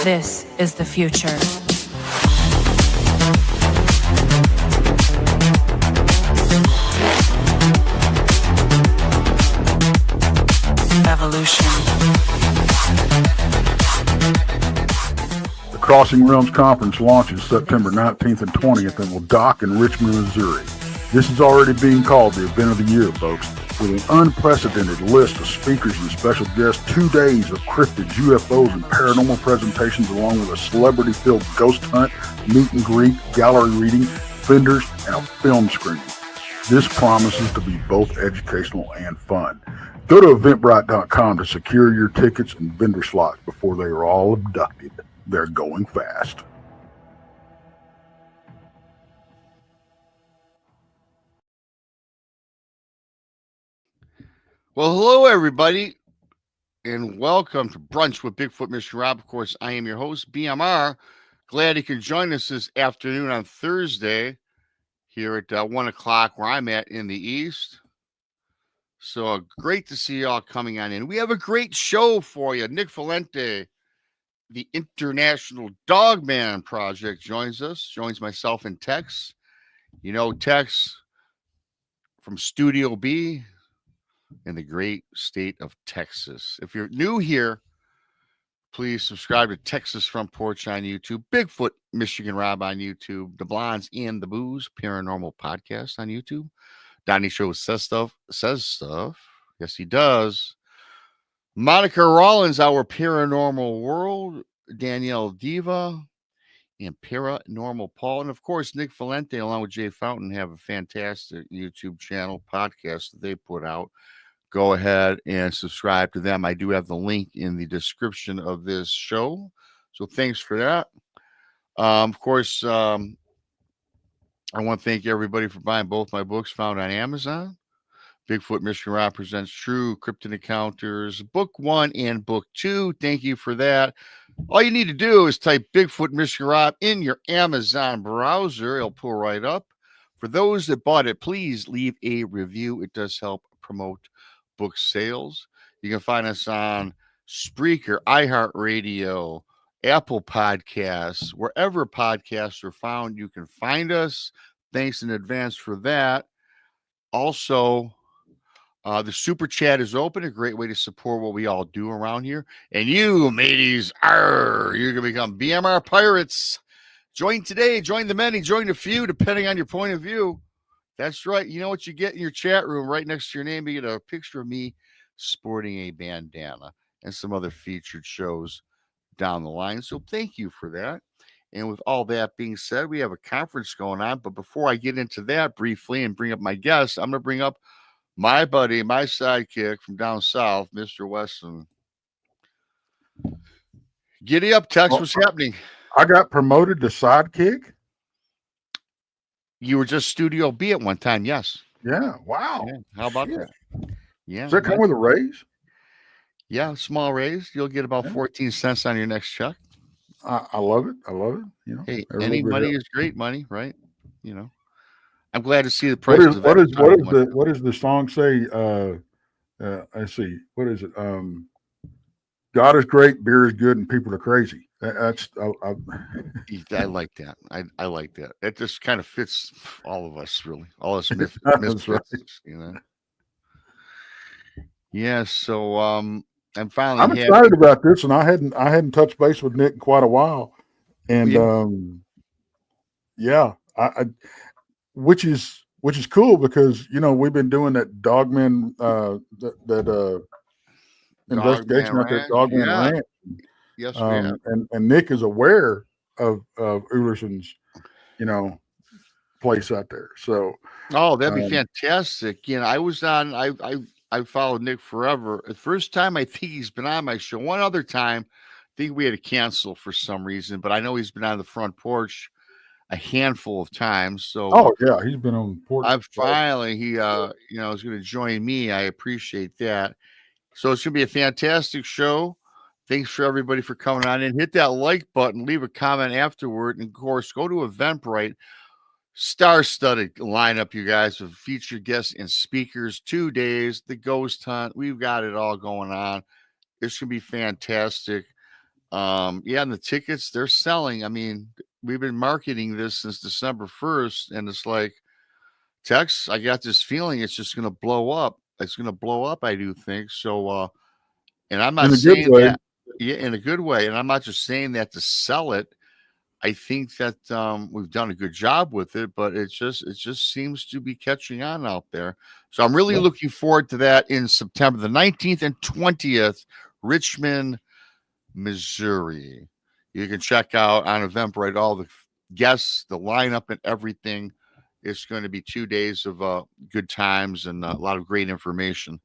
This is the future. Evolution. The Crossing Realms Conference launches September 19th and 20th and will dock in Richmond, Missouri. This is already being called the event of the year, folks. With an unprecedented list of speakers and special guests, 2 days of cryptids, UFOs, and paranormal presentations, along with a celebrity-filled ghost hunt, meet and greet, gallery reading, vendors, and a film screening. This promises to be both educational and fun. Go to eventbrite.com to secure your tickets and vendor slots before they are all abducted. They're going fast. Well, hello, everybody, and welcome to Brunch with Bigfoot Michiganrob. Of course, I am your host, BMR. Glad you can join us this afternoon on Thursday here at 1 o'clock where I'm at in the East. So great to see you all coming on in. We have a great show for you. Nick Valente, the International Dogman Project, joins myself and Tex. You know Tex from Studio B in the great state of Texas. If you're new here, please subscribe to Texas Front Porch on YouTube, Bigfoot Michiganrob on YouTube, The Blondes and the Booze Paranormal Podcast on YouTube. Donnie Show says stuff. Yes, he does. Monica Rollins, Our Paranormal World, Danielle Diva, and Paranormal Paul. And of course, Nick Valente, along with Jay Fountain, have a fantastic YouTube channel podcast that they put out. Go ahead and subscribe to them. I do have the link in the description of this show. So thanks for that. Of course, I want to thank everybody for buying both my books found on Amazon. Bigfoot Michiganrob Presents True Cryptid Encounters, Book 1 and Book 2. Thank you for that. All you need to do is type Bigfoot Michiganrob in your Amazon browser. It'll pull right up. For those that bought it, please leave a review. It does help promote book sales. You can find us on Spreaker, iHeartRadio, Apple Podcasts, wherever podcasts are found, you can find us. Thanks in advance for that. Also, the super chat is open, a great way to support what we all do around here. And you, mateys, you're going to become BMR pirates. Join today, join the many, join the few, depending on your point of view. That's right. You know what you get in your chat room right next to your name? You get a picture of me sporting a bandana and some other featured shows down the line. So thank you for that. And with all that being said, we have a conference going on. But before I get into that briefly and bring up my guests, I'm going to bring up my buddy, my sidekick from down south, Mr. Weston. Giddy up, Tex. What's happening? I got promoted to sidekick. You were just Studio B at one time, yes. Yeah. Wow. Yeah. How about that? Yeah. Does that come with a raise? Yeah, small raise. You'll get about 14 cents on your next check. I love it. I love it. You know, hey, any money is great money, right? You know, I'm glad to see the price. What does the song say? Let's see. What is it? God is great, beer is good, and people are crazy. I like that. I like that. It just kind of fits all of us, really. All us misfits, right. You know. Yeah. So I'm excited about this, and I hadn't touched base with Nick in quite a while, and which is cool because we've been doing that Dogman investigation out there at Dogman Ranch. Yes, we have. And Nick is aware of Ulerson's, place out there. So, that'd be fantastic. I followed Nick forever. The first time I think he's been on my show. One other time, I think we had to cancel for some reason, but I know he's been on the front porch a handful of times. So, he's been on the porch. He is going to join me. I appreciate that. So it's going to be a fantastic show. Thanks for everybody for coming on in. Hit that like button, leave a comment afterward, and of course, go to Eventbrite. Star-studded lineup, you guys, with featured guests and speakers. 2 days, the ghost hunt. We've got it all going on. It's going to be fantastic. Yeah, and the tickets they're selling. I mean, we've been marketing this since December 1st, and it's like, Tex, I got this feeling it's just gonna blow up. It's gonna blow up, I do think. So and I'm not In a good saying way. that, yeah, in a good way. And I'm not just saying that to sell it. I think that we've done a good job with it, but it just seems to be catching on out there. So I'm really looking forward to that in September the 19th and 20th, Richmond, Missouri. You can check out on Eventbrite all the guests, the lineup, and everything. It's going to be 2 days of good times and a lot of great information.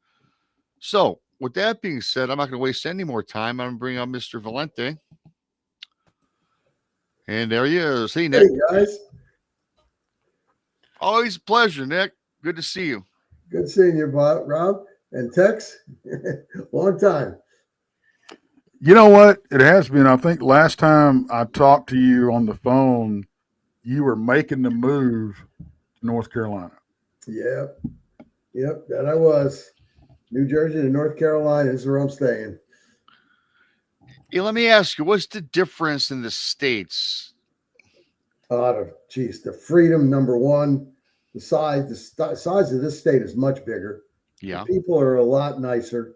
So, with that being said, I'm not going to waste any more time. I'm going to bring up Mr. Valente. And there he is. Hey, Nick. Hey, guys. Always a pleasure, Nick. Good to see you. Good seeing you, Rob. And Tex, long time. You know what? It has been. I think last time I talked to you on the phone, you were making the move to North Carolina. Yep, that I was. New Jersey to North Carolina is where I'm staying. Hey, let me ask you, what's the difference in the states? The freedom, number one. The size of this state is much bigger. Yeah. The people are a lot nicer.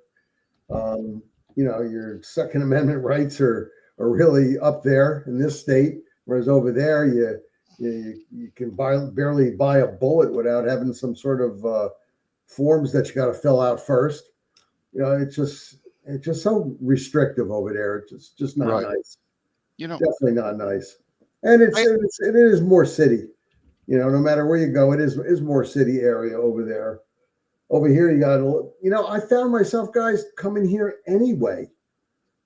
Your Second Amendment rights are really up there in this state, whereas over there you can barely buy a bullet without having some sort of forms that you got to fill out first. It's just so restrictive over there. It's just not nice. Definitely not nice. And it is more city. No matter where you go, it is more city area over there. Over here, you got I found myself, guys, coming here anyway,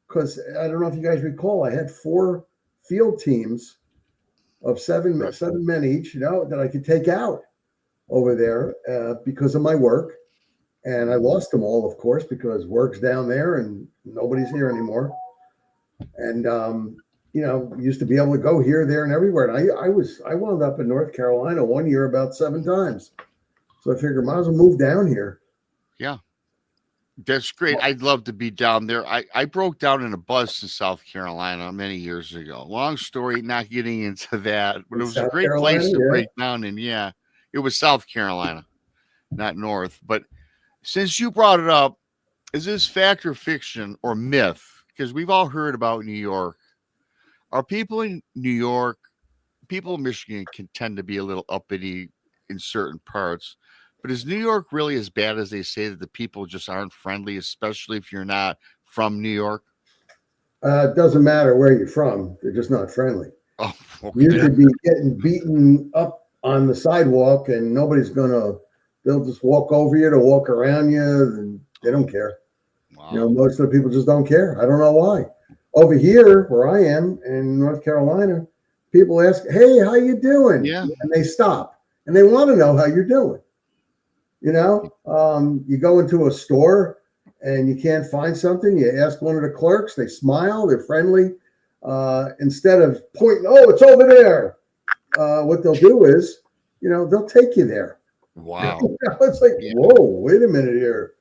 because I don't know if you guys recall, I had 4 field teams of seven men each, that I could take out over there because of my work. And I lost them all, of course, because work's down there and nobody's here anymore. And, used to be able to go here, there, and everywhere. And I wound up in North Carolina one year about 7 times. So I figured might as well move down here. Yeah. That's great. I'd love to be down there. I broke down in a bus in South Carolina many years ago. Long story, not getting into that, but it was a great place to break down in. Yeah, it was South Carolina, not North. But since you brought it up, is this fact or fiction or myth? Because we've all heard about New York. Are people in New York, people in Michigan can tend to be a little uppity in certain parts. But is New York really as bad as they say, that the people just aren't friendly, especially if you're not from New York? It doesn't matter where you're from. They're just not friendly. Oh, okay. You could be getting beaten up on the sidewalk and they'll just walk over you to walk around you, and they don't care. Wow. Most of the people just don't care. I don't know why. Over here, where I am in North Carolina, people ask, "Hey, how you doing?" Yeah. And they stop and they want to know how you're doing. You go into a store and you can't find something. You ask one of the clerks. They smile. They're friendly. Instead of pointing, "Oh, it's over there," what they'll do is, they'll take you there. Wow. It's like, whoa, wait a minute here.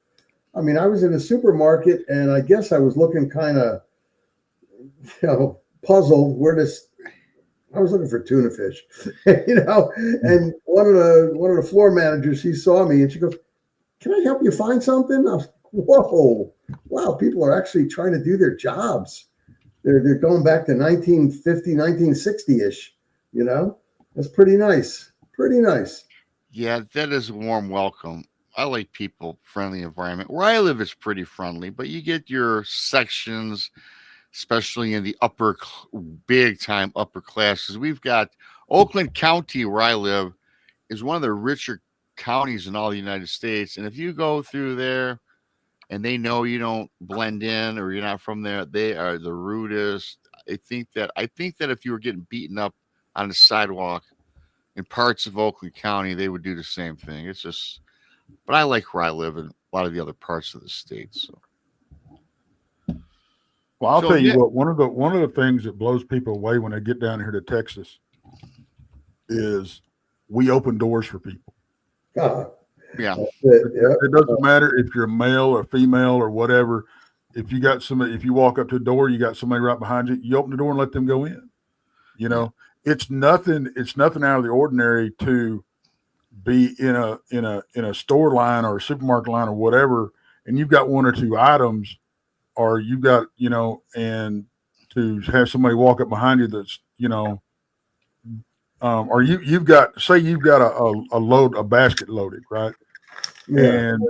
I mean, I was in a supermarket and I guess I was looking kind of, puzzled I was looking for tuna fish, and one of the floor managers, she saw me and she goes, "Can I help you find something?" I was like, whoa, wow, people are actually trying to do their jobs. They're going back to 1950, 1960-ish, That's pretty nice. Pretty nice. Yeah, that is a warm welcome. I like people friendly environment. Where I live is pretty friendly, but you get your sections, especially in the big time upper classes. We've got Oakland County, where I live, is one of the richer counties in all the United States. And if you go through there and they know you don't blend in or you're not from there, they are the rudest. I think that if you were getting beaten up on the sidewalk in parts of Oakland County, they would do the same thing. It's just, but I like where I live in a lot of the other parts of the state. So. Well, I'll tell you what, one of the things that blows people away when they get down here to Texas is we open doors for people. Yeah. It doesn't matter if you're male or female or whatever. if you walk up to the door, you got somebody right behind you, you open the door and let them go in. You know, it's nothing out of the ordinary to be in a store line or a supermarket line or whatever, and you've got one or two items, or you've got, and to have somebody walk up behind you that's, or you've got a basket loaded, right? Yeah. And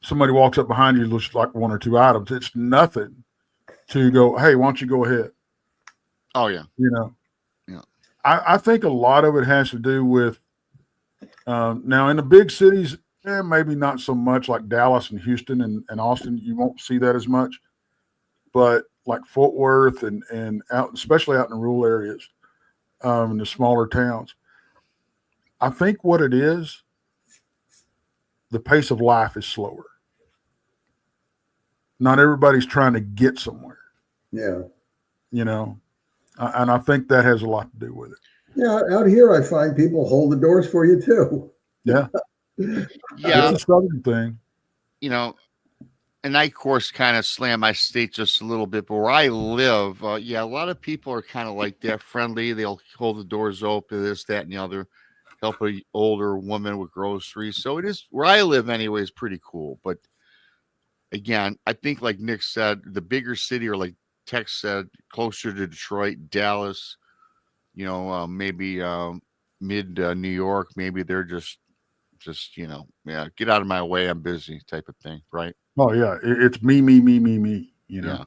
somebody walks up behind you, looks like one or two items. It's nothing to go, hey, why don't you go ahead? Oh yeah. Yeah. I think a lot of it has to do with now in the big cities, maybe not so much, like Dallas and Houston and Austin. You won't see that as much, but like Fort Worth and out, especially out in the rural areas, in the smaller towns, I think what it is, the pace of life is slower. Not everybody's trying to get somewhere. Yeah. And I think that has a lot to do with it. Yeah, out here I find people hold the doors for you too. Yeah. Yeah. It's a southern thing. And I, of course, kind of slam my state just a little bit, but where I live, a lot of people are kind of like that, friendly. They'll hold the doors open, this, that, and the other, help an older woman with groceries. So it is, where I live anyway, is pretty cool. But again, I think like Nick said, the bigger city, or like Tex said, closer to Detroit, Dallas, maybe mid New York, maybe they're just get out of my way, I'm busy type of thing, right? Oh yeah, it's me. Yeah.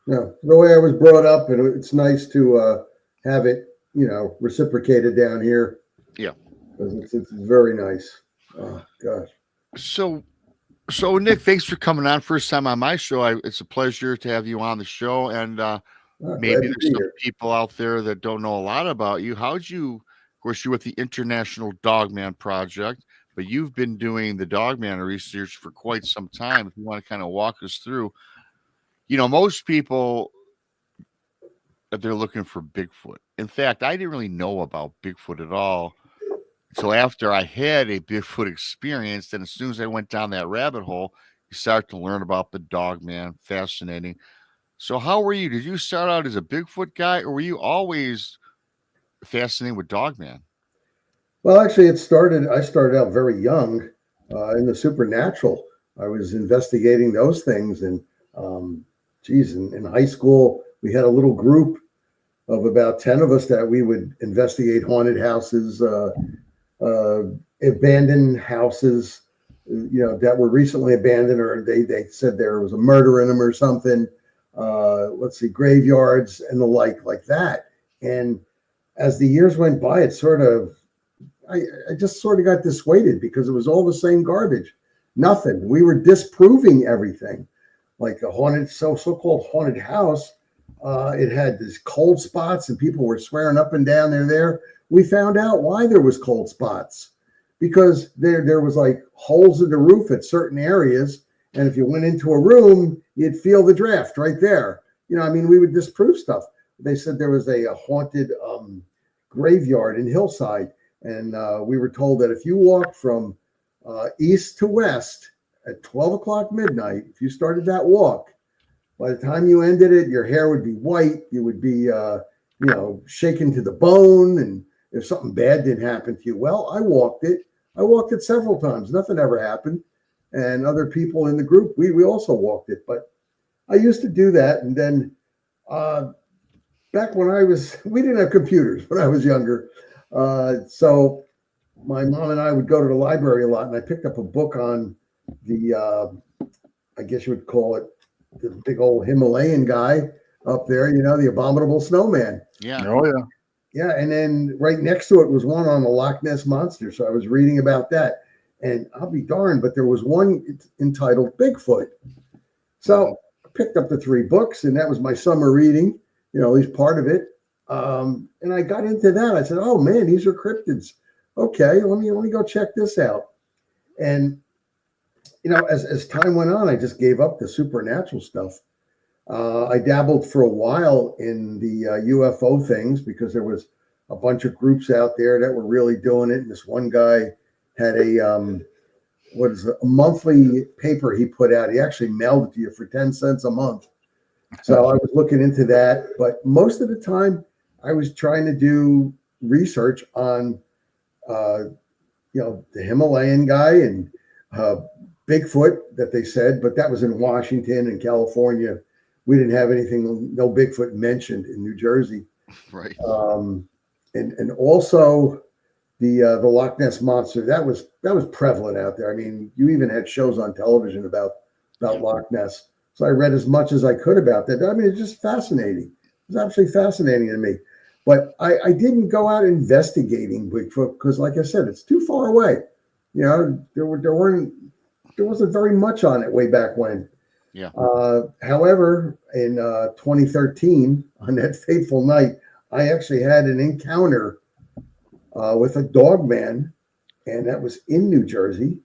The way I was brought up, and it's nice to have it, reciprocated down here. Yeah, it's very nice. Oh gosh. So Nick, thanks for coming on. First time on my show. It's a pleasure to have you on the show. And maybe there's some people out there that don't know a lot about you. How'd you? Of course, you're with the International Dogman Project, but you've been doing the Dogman research for quite some time. If you want to kind of walk us through, most people, they're looking for Bigfoot. In fact, I didn't really know about Bigfoot at all. So after I had a Bigfoot experience, and as soon as I went down that rabbit hole, you start to learn about the Dogman. Fascinating. So how were you? Did you start out as a Bigfoot guy, or were you always fascinated with Dogman? Well, actually, I started out very young in the supernatural. I was investigating those things, and in high school, we had a little group of about 10 of us that we would investigate haunted houses, abandoned houses, that were recently abandoned, or they said there was a murder in them or something. Graveyards and the like that. And as the years went by, it I just sort of got dissuaded because it was all the same garbage. Nothing. We were disproving everything. Like a haunted, so-called haunted house, it had these cold spots, and people were swearing up and down they're there. We found out why there was cold spots, because there was like holes in the roof at certain areas, and if you went into a room, you'd feel the draft right there. We would disprove stuff. They said there was a haunted graveyard in Hillside, and we were told that if you walked from east to west at 12 o'clock midnight, if you started that walk, by the time you ended it, your hair would be white. You would be, shaken to the bone. And if something bad didn't happen to you, well, I walked it several times. Nothing ever happened. And other people in the group, we also walked it. But I used to do that. And then back when we didn't have computers when I was younger. So my mom and I would go to the library a lot, and I picked up a book on the, I guess you would call it, the big old Himalayan guy up there, the abominable snowman. Yeah. Oh yeah. Yeah. And then right next to it was one on the Loch Ness Monster. So I was reading about that, and I'll be darned, but there was one entitled Bigfoot. So I picked up the 3 books, and that was my summer reading, at least part of it. And I got into that. I said, oh man, these are cryptids. Okay, let me go check this out. And as time went on, I just gave up the supernatural stuff. I dabbled for a while in the UFO things because there was a bunch of groups out there that were really doing it. And this one guy had a what is it, a monthly paper he put out. He actually mailed it to you for 10 cents a month. So I was looking into that, but most of the time I was trying to do research on, the Himalayan guy and Bigfoot that they said, but that was in Washington and California. We didn't have anything, no Bigfoot mentioned in New Jersey. Right. And also the Loch Ness Monster, that was prevalent out there. I mean, you even had shows on television about Loch Ness. So I read as much as I could about that. I mean, it's just fascinating. It's absolutely fascinating to me. But I didn't go out investigating Bigfoot because, like I said, it's too far away. There wasn't very much on it way back when. Yeah. However, in 2013, on that fateful night, I actually had an encounter with a dog man, and that was in New Jersey.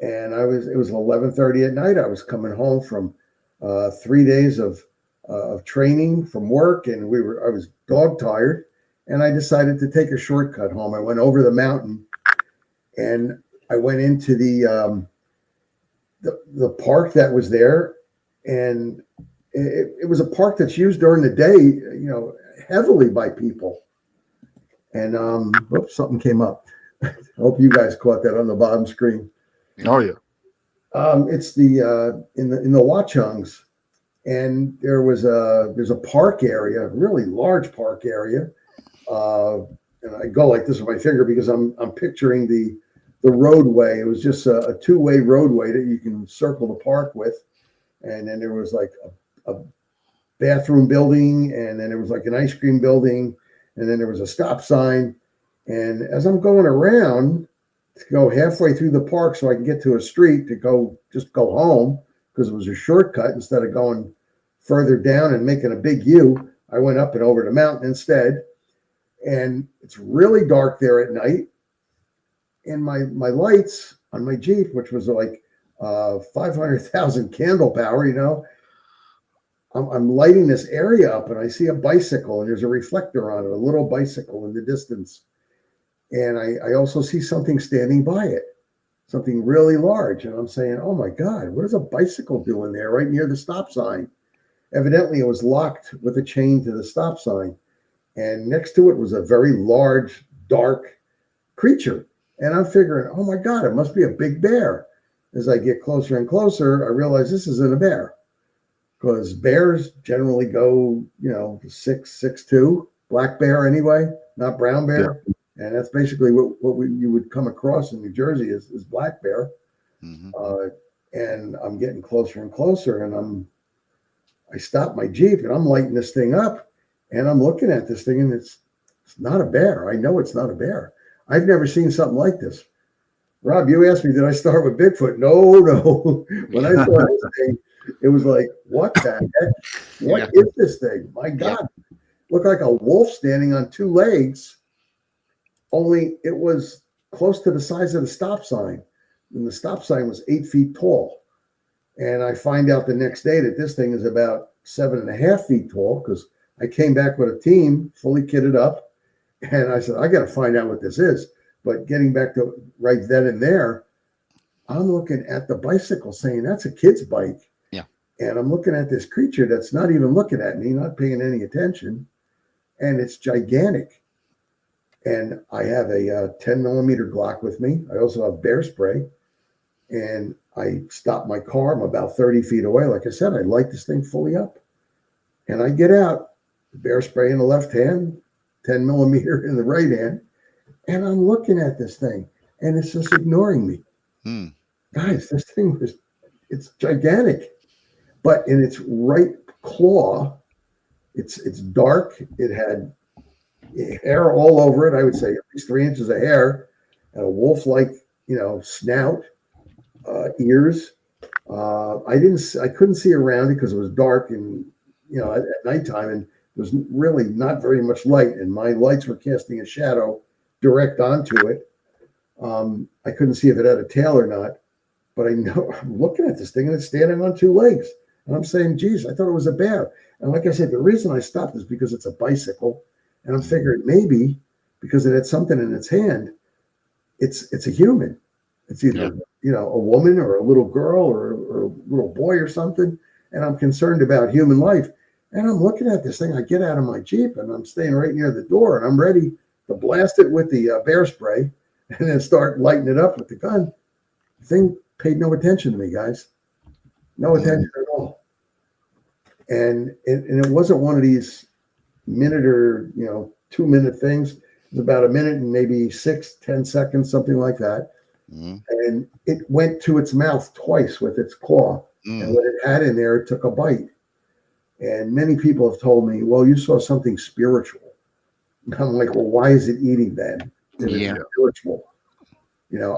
And it was 11:30 at night. I was coming home from 3 days of training from work, and I was dog tired, and I decided to take a shortcut home. I went over the mountain, and I went into the park that was there, and it was a park that's used during the day, heavily by people. And oops, something came up. I hope you guys caught that on the bottom screen. Oh yeah. It's the in the Watchungs, and there's a park area, a really large park area. And I go like this with my finger because I'm picturing the roadway. It was just a two-way roadway that you can circle the park with, and then there was like a bathroom building, and then there was like an ice cream building, and then there was a stop sign. And as I'm going around to go halfway through the park so I can get to a street to go home, because it was a shortcut instead of going further down and making a big U, I went up and over the mountain instead. And it's really dark there at night. And my lights on my Jeep, which was like 500,000 candle power, I'm lighting this area up, and I see a bicycle, and there's a reflector on it, a little bicycle in the distance. And I also see something standing by it, something really large. And I'm saying, oh my God, what is a bicycle doing there right near the stop sign? Evidently, it was locked with a chain to the stop sign. And next to it was a very large, dark creature. And I'm figuring, oh my God, it must be a big bear. As I get closer and closer, I realize this isn't a bear, because bears generally go, 6'2", black bear anyway, not brown bear. Yeah. And that's basically what you would come across in New Jersey is black bear. Mm-hmm. And I'm getting closer and closer, and I stop my Jeep, and I'm lighting this thing up, and I'm looking at this thing, and it's not a bear. I know it's not a bear. I've never seen something like this. Rob, you asked me, did I start with Bigfoot? No. When I saw this thing, it was like, what the heck? What is this thing? My God. Yeah. Looked like a wolf standing on two legs, only it was close to the size of the stop sign. And the stop sign was 8 feet tall. And I find out the next day that this thing is about 7.5 feet tall, because I came back with a team fully kitted up. And I said, I got to find out what this is. But getting back to right then and there, I'm looking at the bicycle saying, that's a kid's bike. Yeah. And I'm looking at this creature that's not even looking at me, not paying any attention. And it's gigantic. And I have a 10 millimeter Glock with me. I also have bear spray. And I stop my car. I'm about 30 feet away. Like I said, I light this thing fully up. And I get out, bear spray in the left hand, 10 millimeter in the right hand. And I'm looking at this thing, and it's just ignoring me. Guys, this thing it's gigantic. But in its right claw, it's dark. It had hair all over it. I would say at least 3 inches of hair, and a wolf-like, snout, ears. I couldn't see around it because it was dark and, at nighttime, and there was really not very much light, and my lights were casting a shadow direct onto it. I couldn't see if it had a tail or not, but I know I'm looking at this thing and it's standing on two legs. And I'm saying, geez, I thought it was a bear. And like I said, the reason I stopped is because it's a bicycle. And I'm figuring maybe because it had something in its hand, it's a human. It's either, a woman or a little girl or a little boy or something. And I'm concerned about human life. And I'm looking at this thing. I get out of my Jeep and I'm staying right near the door and I'm ready to blast it with the bear spray and then start lighting it up with the gun. The thing paid no attention to me, guys. No attention at all. And it wasn't one of these minute or 2-minute things. It was about a minute and maybe 6-10 seconds, something like that. And it went to its mouth twice with its claw. And what it had in there, it took a bite. And many people have told me, well, you saw something spiritual. And I'm like, well, why is it eating then? It's spiritual.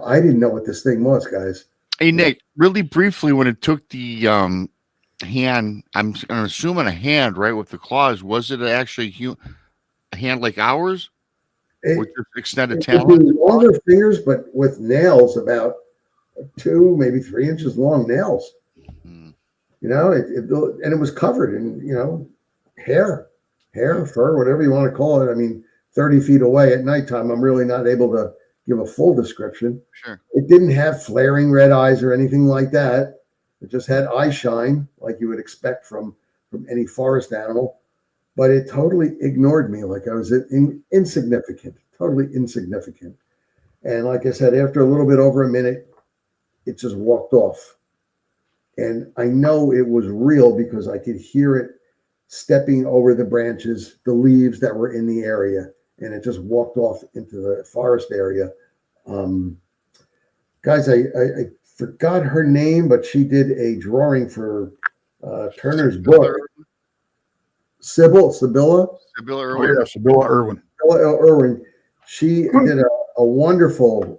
I didn't know what this thing was, guys. Hey, Nick, really briefly, when it took the hand, I'm assuming a hand, right, with the claws, was it actually a hand like ours? With just extended talons? Longer fingers, but with nails about 2, maybe 3 inches long nails. And it was covered in, hair, fur, whatever you want to call it. I mean, 30 feet away at nighttime, I'm really not able to give a full description. Sure. It didn't have flaring red eyes or anything like that. It just had eye shine, like you would expect from any forest animal. But it totally ignored me, like I was insignificant, totally insignificant. And like I said, after a little bit over a minute, it just walked off. And I know it was real because I could hear it stepping over the branches, the leaves that were in the area, and it just walked off into the forest area. Guys, I forgot her name, but she did a drawing for Turner's book. Sibylla Irwin. Yeah, Sibylla Irwin. Sibylla Irwin. She did a wonderful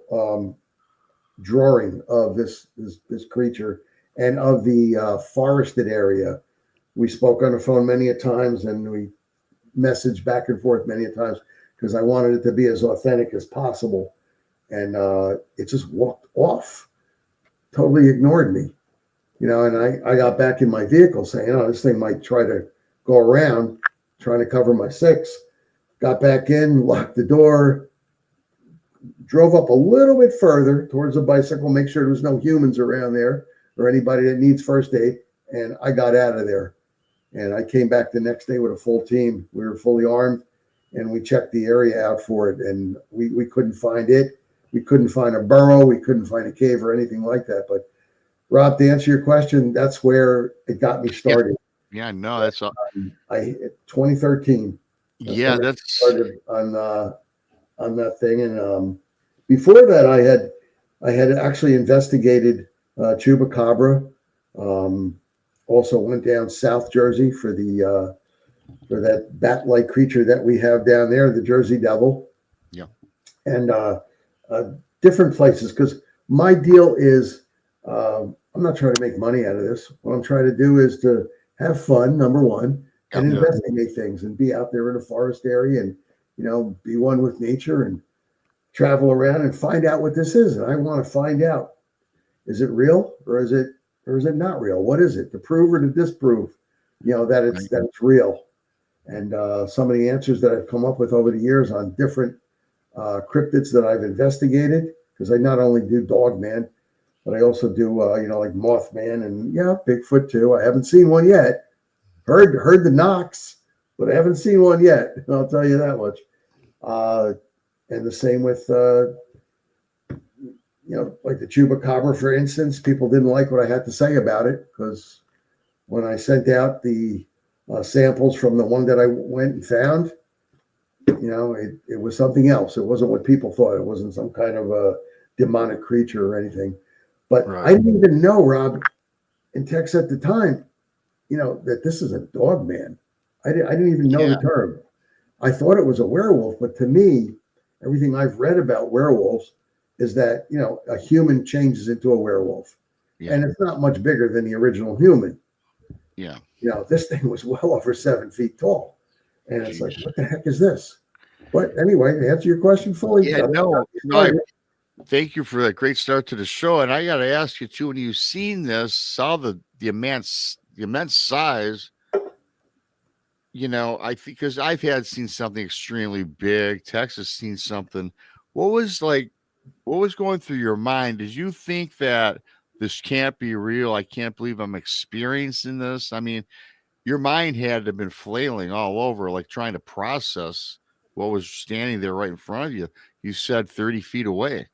drawing of this creature and of the forested area. We spoke on the phone many a times and we messaged back and forth many a times because I wanted it to be as authentic as possible. And it just walked off, totally ignored me. And I got back in my vehicle saying, this thing might try to go around, trying to cover my 6. Got back in, locked the door, drove up a little bit further towards the bicycle, make sure there was no humans around there or anybody that needs first aid. And I got out of there. And I came back the next day with a full team. We were fully armed and we checked the area out for it. And we couldn't find it. We couldn't find a burrow. We couldn't find a cave or anything like that. But Rob, to answer your question, that's where it got me started. Yeah, no, that's 2013. Yeah, that's started on that thing. And before that, I had actually investigated chupacabra. Also went down South Jersey for that bat-like creature that we have down there, the Jersey Devil. Yeah. And different places, because my deal is I'm not trying to make money out of this. What I'm trying to do is to have fun, number one, and investigate things and be out there in a forest area and, be one with nature and travel around and find out what this is. And I want to find out, is it real or is it not real? What is it, to prove or to disprove, that it's real? And some of the answers that I've come up with over the years on different cryptids that I've investigated, because I not only do Dogman, but I also do, like Mothman and Bigfoot too. I haven't seen one yet. Heard the knocks, but I haven't seen one yet. I'll tell you that much. And the same with, like the chupacabra, for instance. People didn't like what I had to say about it because when I sent out the samples from the one that I went and found, it was something else. It wasn't what people thought. It wasn't some kind of a demonic creature or anything. But I didn't even know, Rob, in text at the time, that this is a Dogman. I didn't even know the term. I thought it was a werewolf, but to me, everything I've read about werewolves is that, a human changes into a werewolf. Yeah. And it's not much bigger than the original human. Yeah. This thing was well over 7 feet tall. And it's like, what the heck is this? But anyway, to answer your question fully. Yeah, thank you for that great start to the show. And I got to ask you too, when you've seen this, saw the immense size, I think, because I've seen something extremely big. Texas seen something. What was like what was going through your mind? Did you think that this can't be real? I can't believe I'm experiencing this. I mean, your mind had to have been flailing all over, like trying to process what was standing there right in front of you. You said 30 feet away.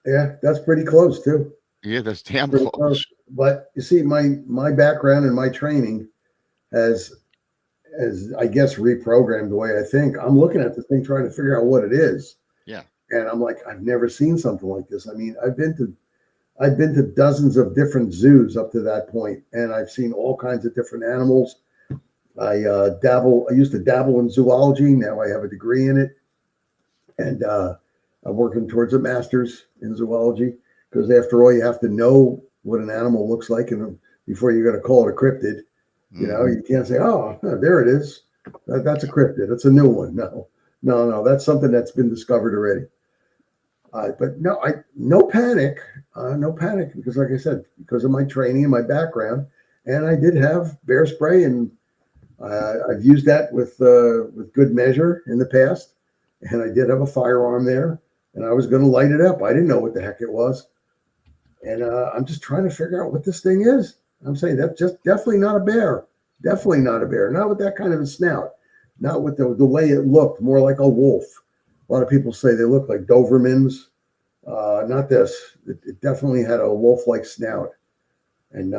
Yeah, that's pretty close too. Yeah, that's damn Pretty close. close. But you see, my background and my training has I guess reprogrammed the way I think. I'm looking at this thing trying to figure out what it is. Yeah. And I'm like, I've never seen something like this. I mean, I've been to dozens of different zoos up to that point, and I've seen all kinds of different animals. I used to dabble in zoology. Now I have a degree in it, and I'm working towards a master's in zoology, because after all, you have to know what an animal looks like, and before you're going to call it a cryptid. You know, you can't say, "Oh, there it is. That's a cryptid. It's a new one." No. That's something that's been discovered already. But no panic, because, like I said, because of my training and my background, and I did have bear spray, and I've used that with good measure in the past, and I did have a firearm there, and I was going to light it up. I didn't know what the heck it was, and I'm just trying to figure out what this thing is. I'm saying that's just definitely not a bear. Definitely not a bear. Not with that kind of a snout. Not with the way it looked, more like a wolf. A lot of people say they look like Dobermans. Not this. It definitely had a wolf-like snout. And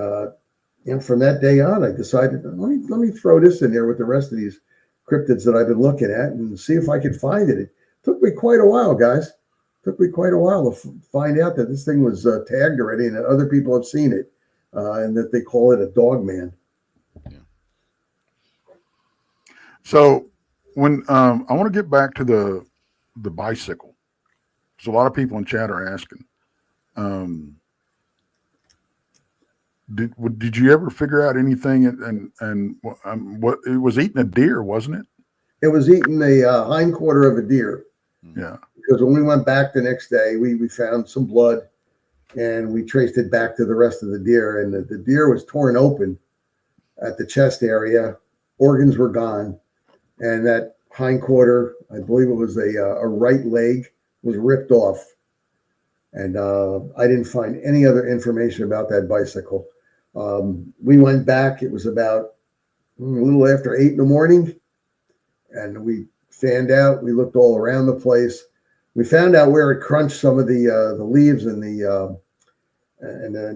from that day on, I decided, let me throw this in there with the rest of these cryptids that I've been looking at and see if I could find it. It took me quite a while, guys. It took me quite a while to find out that this thing was tagged already and that other people have seen it. And that they call it a dogman. Yeah. So when I want to get back to the bicycle, because a lot of people in chat are asking, did you ever figure out anything? And what it was eating a deer, wasn't it? It was eating the hindquarter of a deer. Yeah. Because when we went back the next day, we found some blood. And we traced it back to the rest of the deer, and the deer was torn open at the chest area. Organs were gone, and that hindquarter, I believe it was a right leg, was ripped off. And I didn't find any other information about that bicycle. We went back. It was about a little after 8 in, and we fanned out. We looked all around the place. We found out where it crunched some of the leaves and the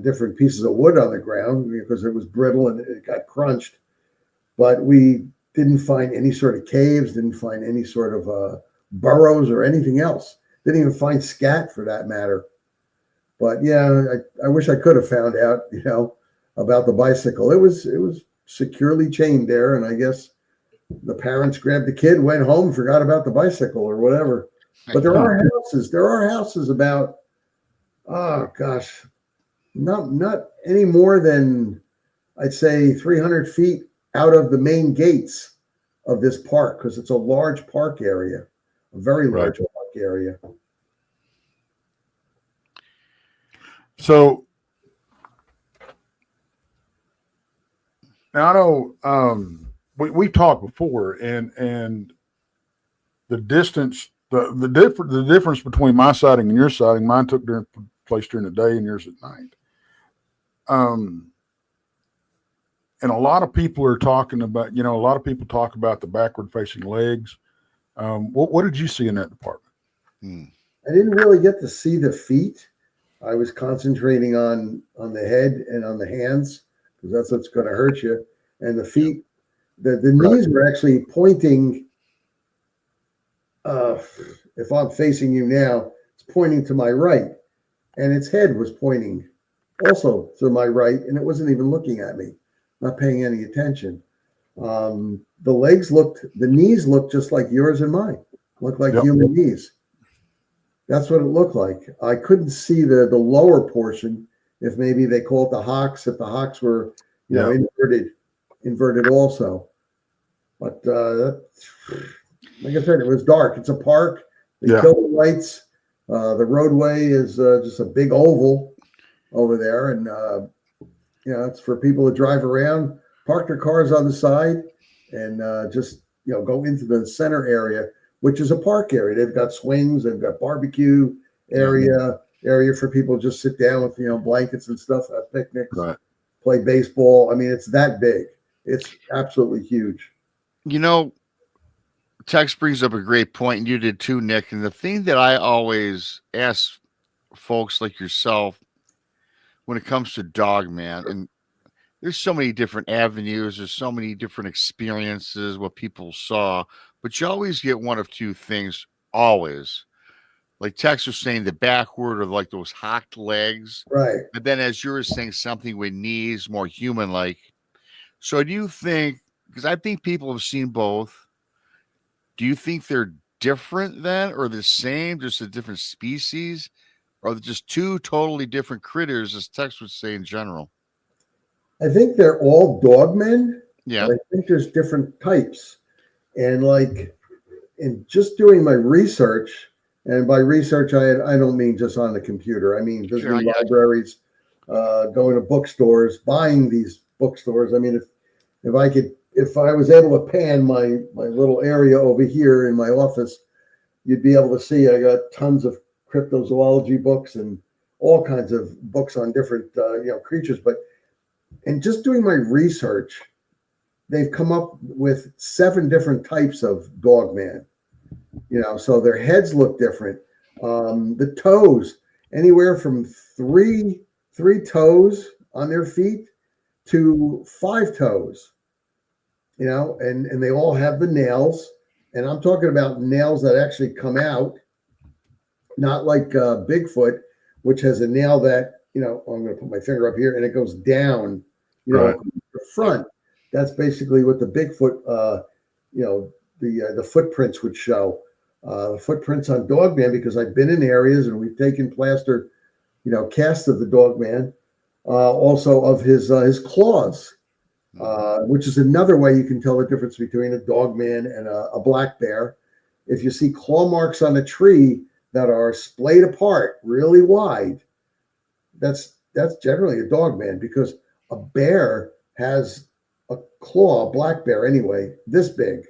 different pieces of wood on the ground, because it was brittle and it got crunched. But we didn't find any sort of caves, didn't find any sort of burrows or anything else. Didn't even find scat, for that matter. But yeah, I wish I could have found out, about the bicycle. It was securely chained there, and I guess the parents grabbed the kid, went home, forgot about the bicycle or whatever. But there are houses about, oh gosh, not any more than, I'd say, 300 feet out of the main gates of this park, because it's a large park area, a very large park area. So now I know we talked before, and the distance, the difference between my sighting and your sighting, mine took place during the day and yours at night. And a lot of people are talking about, a lot of people talk about the backward facing legs. What did you see in that department? I didn't really get to see the feet. I was concentrating on the head and on the hands, because that's what's going to hurt you. And the feet, the knees were actually pointing. If I'm facing you now, it's pointing to my right, and its head was pointing also to my right, and it wasn't even looking at me, not paying any attention. The knees looked just like yours and mine, looked like human knees. That's what it looked like. I couldn't see the lower portion, if maybe they call it the hocks, if the hocks were, inverted also. But like I said, it was dark. It's a park. They kill the lights. The roadway is just a big oval over there, and it's for people to drive around, park their cars on the side, and just go into the center area, which is a park area. They've got swings, they've got barbecue, area for people to just sit down with, blankets and stuff, have picnics, Right. play baseball. I mean, it's that big. It's absolutely huge. Tex brings up a great point, and you did too, Nick. And the thing that I always ask folks like yourself when it comes to Dogman, and there's so many different avenues, there's so many different experiences, what people saw, but you always get one of two things, always. Like Tex was saying, the backward or like those hocked legs. Right. But then as you were saying, something with knees, more human-like. So do you think, because I think people have seen both, do you think they're different then or the same, just a different species? Or they're just two totally different critters, as Tex would say in general? I think they're all dogmen. Yeah. But I think there's different types. And like in just doing my research, and by research, I don't mean just on the computer. I mean visiting libraries, going to bookstores, buying these bookstores. I mean, if I was able to pan my little area over here in my office, you'd be able to see I got tons of cryptozoology books and all kinds of books on different creatures. But in just doing my research, they've come up with 7 different types of dogman. So their heads look different. The toes, anywhere from three toes on their feet to 5 toes. And they all have the nails. And I'm talking about nails that actually come out, not like Bigfoot, which has a nail that, I'm going to put my finger up here and it goes down, Right. the front. That's basically what the Bigfoot, the footprints would show. The footprints on Dogman, because I've been in areas and we've taken plaster, casts of the Dogman, also of his claws. Which is another way you can tell the difference between a dogman and a black bear. If you see claw marks on a tree that are splayed apart really wide, that's generally a dogman, because a bear has a claw, a black bear anyway, this big.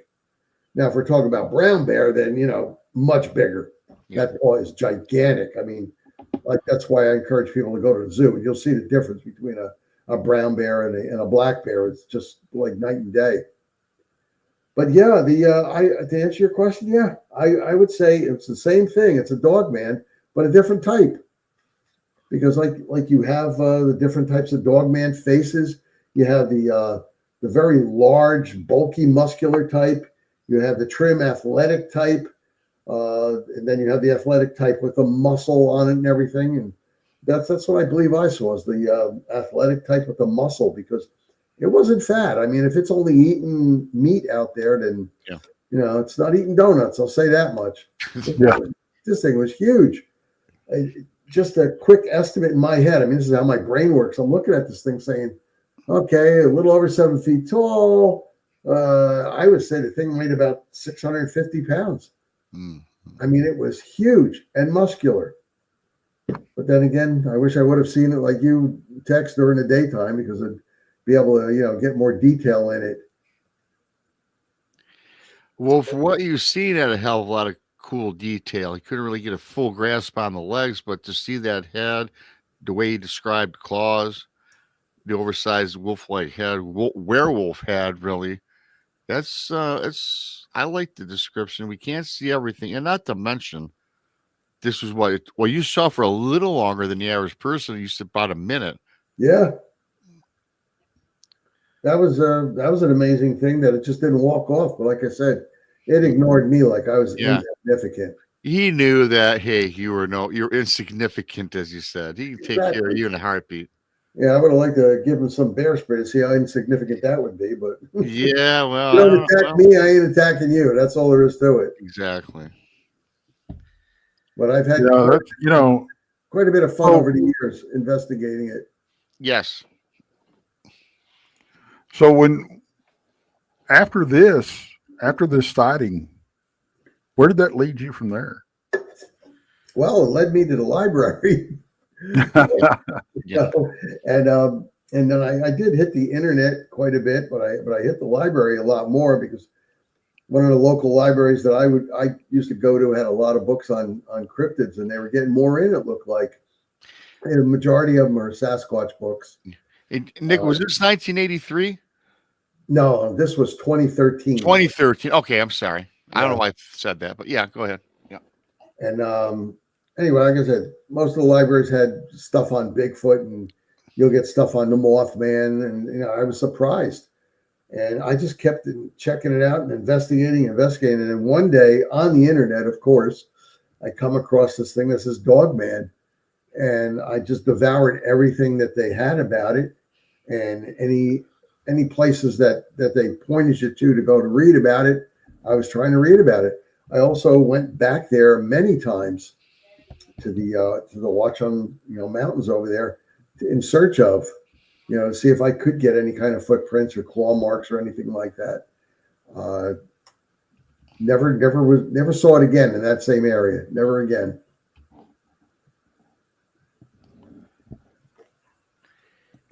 Now, if we're talking about brown bear, then, much bigger. Yeah. That claw is gigantic. I mean, like that's why I encourage people to go to the zoo, and you'll see the difference between a brown bear and a black bear. It's just like night and day. But yeah, to answer your question, yeah, I would say it's the same thing. It's a dogman, but a different type. Because like you have the different types of dogman faces. You have the very large, bulky, muscular type. You have the trim, athletic type, and then you have the athletic type with the muscle on it and everything. And that's what I believe I saw, is the athletic type with the muscle, because it wasn't fat. I mean, if it's only eating meat out there, then it's not eating donuts. I'll say that much. Yeah. This thing was huge. Just a quick estimate in my head. I mean, this is how my brain works. I'm looking at this thing saying, okay, a little over 7 feet tall. I would say the thing weighed about 650 pounds. I mean, it was huge and muscular. But then again, I wish I would have seen it like you, Tex, during the daytime, because I'd be able to, get more detail in it. Well, for what you've seen, had a hell of a lot of cool detail. You couldn't really get a full grasp on the legs, but to see that head, the way he described claws, the oversized wolf-like head, werewolf head, really, that's I like the description. We can't see everything, and not to mention, this was what you saw for a little longer than the average person. You said about a minute. Yeah, that was an amazing thing that it just didn't walk off. But like I said, it ignored me like I was insignificant. He knew that, hey, you're insignificant, as you said. He can take care of you in a heartbeat. Yeah, I would have liked to give him some bear spray to see how insignificant that would be. But yeah, well, you don't attack me, I ain't attacking you. That's all there is to it. Exactly. But I've had quite a bit of fun over the years investigating it. Yes. So after this sighting, where did that lead you from there? Well, it led me to the library. Yeah. And then I did hit the internet quite a bit, but I hit the library a lot more, because one of the local libraries that I used to go to had a lot of books on cryptids, and they were getting more in, it looked like. And the majority of them are Sasquatch books. Nick, was this 1983? No, this was 2013. 2013. Okay, I'm sorry. I don't Yeah. know why I said that, but yeah, go ahead. Yeah. And anyway, like I said, most of the libraries had stuff on Bigfoot, and you'll get stuff on the Mothman. And I was surprised, and I just kept checking it out and investigating. And one day on the internet, of course, I come across this thing that says Dogman, and I just devoured everything that they had about it, and any places that they pointed you to go to read about it. I was trying to read about it. I also went back there many times to the Watch on mountains over there in search of to see if I could get any kind of footprints or claw marks or anything like that. Never saw it again in that same area. Never again.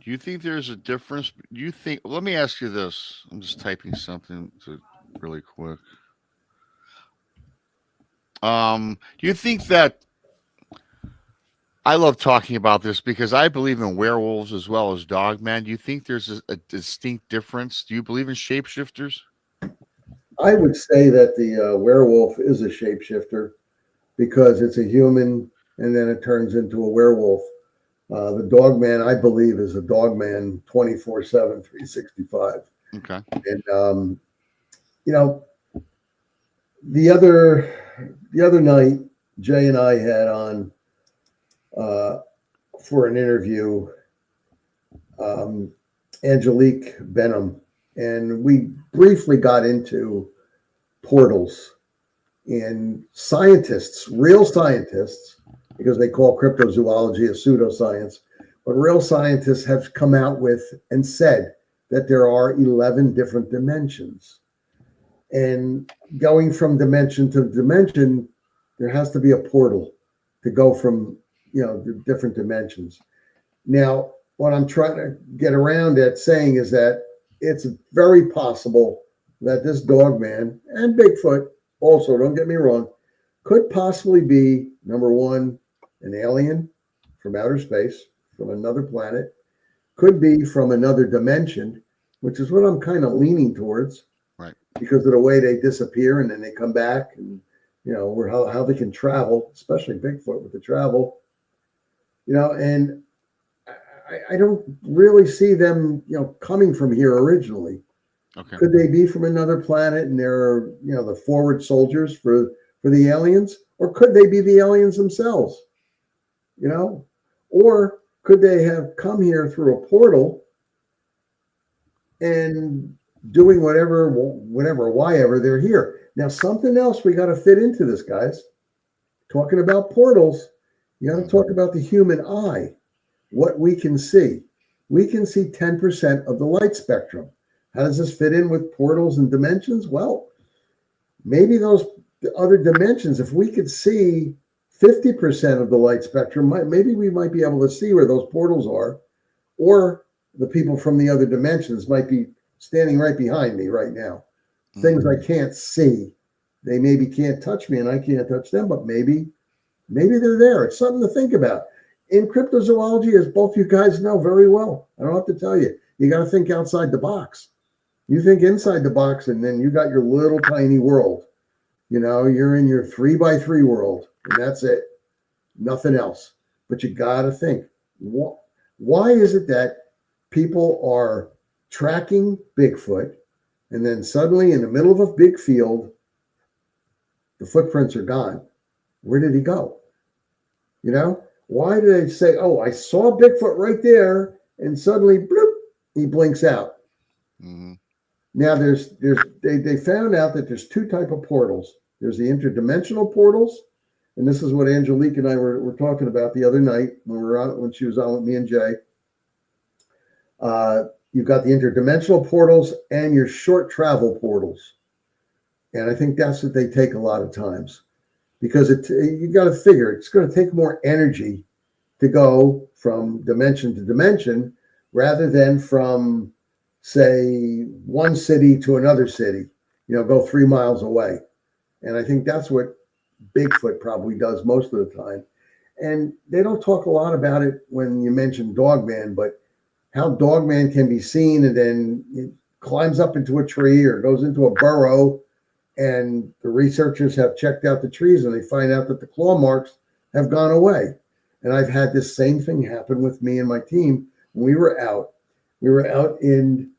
Do you think there's a difference? Do you think? Let me ask you this. I'm just typing something really quick. Do you think that? I love talking about this because I believe in werewolves as well as dogman. Do you think there's a distinct difference? Do you believe in shapeshifters? I would say that the werewolf is a shapeshifter because it's a human and then it turns into a werewolf. The dogman, I believe, is a dogman 24/7, 365. Okay. And the other night, Jay and I had on for an interview Angelique Benham, and we briefly got into portals. And scientists, real scientists, because they call cryptozoology a pseudoscience, but real scientists have come out with and said that there are 11 different dimensions. And going from dimension to dimension, there has to be a portal to go from, the different dimensions. Now, what I'm trying to get around at saying is that it's very possible that this dogman and Bigfoot also, don't get me wrong, could possibly be, number one, an alien from outer space, from another planet, could be from another dimension, which is what I'm kind of leaning towards, right? Because of the way they disappear and then they come back, and or how they can travel, especially Bigfoot with the travel, and I don't really see them, coming from here originally. Okay. Could they be from another planet and they're, the forward soldiers for the aliens? Or could they be the aliens themselves? Or could they have come here through a portal and doing whatever, why ever they're here? Now, something else we got to fit into this, guys. Talking about portals, you got to talk about the human eye, what we can see. We can see 10% of the light spectrum. How does this fit in with portals and dimensions? Well, maybe those other dimensions, if we could see 50% of the light spectrum, maybe we might be able to see where those portals are, or the people from the other dimensions might be standing right behind me right now. Mm-hmm. Things I can't see. They maybe can't touch me and I can't touch them, but maybe they're there. It's something to think about. In cryptozoology, as both you guys know very well, I don't have to tell you, you got to think outside the box. You think inside the box, and then you got your little tiny world. You're in your 3x3 world, and that's it. Nothing else. But you got to think, why is it that people are tracking Bigfoot, and then suddenly in the middle of a big field, the footprints are gone? Where did he go? Why do they say, oh, I saw Bigfoot right there, and suddenly, bloop, he blinks out? Mm-hmm. Now, they found out that there's two type of portals. There's the interdimensional portals, and this is what Angelique and I were talking about the other night when she was on with me and Jay. You've got the interdimensional portals and your short travel portals, and I think that's what they take a lot of times, because you got to figure it's going to take more energy to go from dimension to dimension rather than from, say, one city to another city. go 3 miles away. And I think that's what Bigfoot probably does most of the time. And they don't talk a lot about it when you mention Dogman, but how Dogman can be seen and then it climbs up into a tree or goes into a burrow. And the researchers have checked out the trees and they find out that the claw marks have gone away. And I've had this same thing happen with me and my team when we were out. We were out in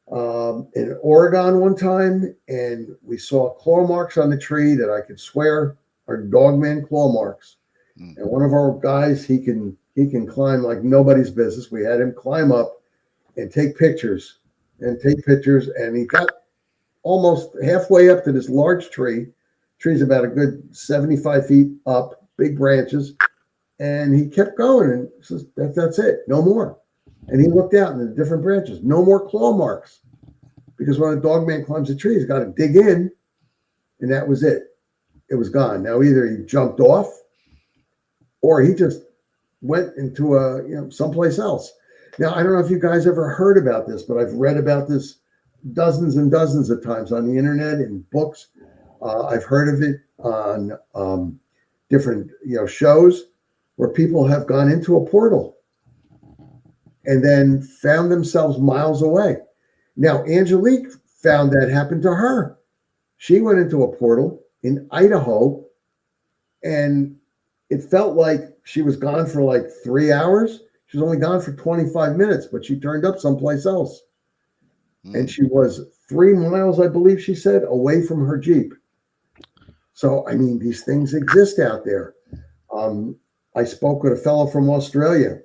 Oregon one time, and we saw claw marks on the tree that I could swear are Dogman claw marks. And one of our guys, he can climb like nobody's business. We had him climb up and take pictures, and he got almost halfway up to this large tree. Tree's about a good 75 feet up, big branches, and he kept going and says, that's it, no more. And he looked out in the different branches, no more claw marks. Because when a Dogman climbs a tree, he's got to dig in, and that was it. It was gone. Now either he jumped off, or he just went into someplace else. Now I don't know if you guys ever heard about this, but I've read about this dozens and dozens of times on the internet in books. I've heard of it on different shows where people have gone into a portal and then found themselves miles away. Now, Angelique found that happened to her. She went into a portal in Idaho, and it felt like she was gone for like 3 hours. She was only gone for 25 minutes, but she turned up someplace else. And she was 3 miles, I believe she said, away from her Jeep. So, I mean, these things exist out there. I spoke with a fellow from Australia.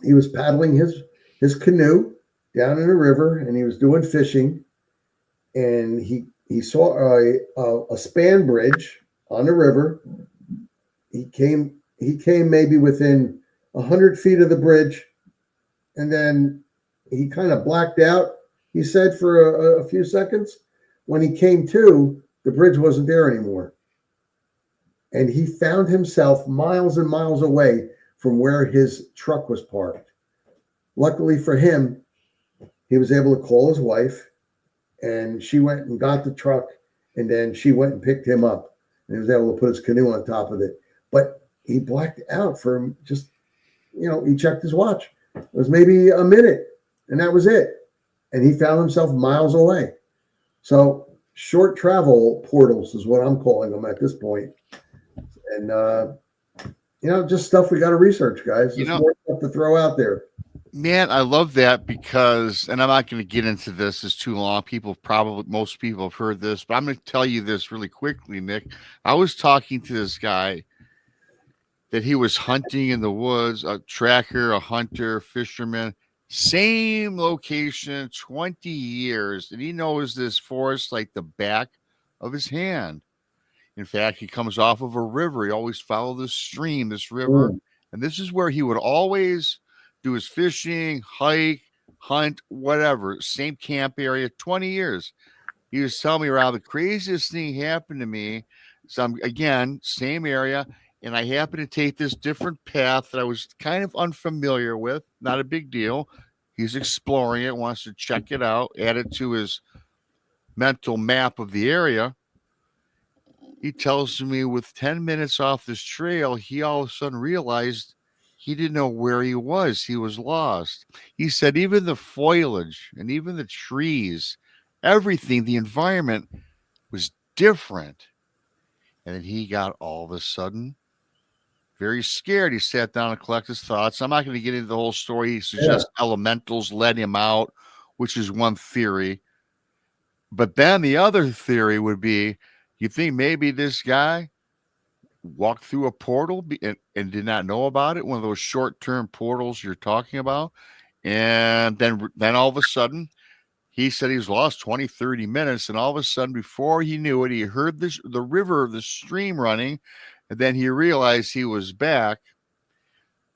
He was paddling his canoe down in a river, and he was doing fishing, and he saw a span bridge on the river. He came maybe within 100 feet of the bridge, and then he kind of blacked out, he said, for a few seconds. When he came to, the bridge wasn't there anymore. And he found himself miles and miles away from where his truck was parked. Luckily for him, he was able to call his wife, and she went and got the truck, and then she went and picked him up, and he was able to put his canoe on top of it. But he blacked out for just, he checked his watch. It was maybe a minute, and that was it. And he found himself miles away. So short travel portals is what I'm calling them at this point. And, just stuff we got to research, guys. There's more stuff to throw out there. Man, I love that because, and I'm not going to get into this, it's too long. Most people have heard this, but I'm going to tell you this really quickly, Nick. I was talking to this guy that he was hunting in the woods, a tracker, a hunter, fisherman, same location, 20 years, and he knows this forest like the back of his hand. In fact, he comes off of a river. He always followed this river, and this is where he would always do his fishing, hike, hunt, whatever, same camp area, 20 years. He was telling me around the craziest thing happened to me. So again, same area, and I happened to take this different path that I was kind of unfamiliar with. Not a big deal. He's exploring it, wants to check it out, add it to his mental map of the area. He tells me with 10 minutes off this trail, he all of a sudden realized he didn't know where he was. He was lost. He said even the foliage and even the trees, everything, the environment was different. And then he got all of a sudden very scared. He sat down and collected his thoughts. I'm not going to get into the whole story. He suggests elementals led him out, which is one theory. But then the other theory would be, you think maybe this guy walked through a portal and did not know about it, one of those short-term portals you're talking about, and then all of a sudden he said he was lost 20, 30 minutes, and all of a sudden before he knew it, he heard the river, the stream running, and then he realized he was back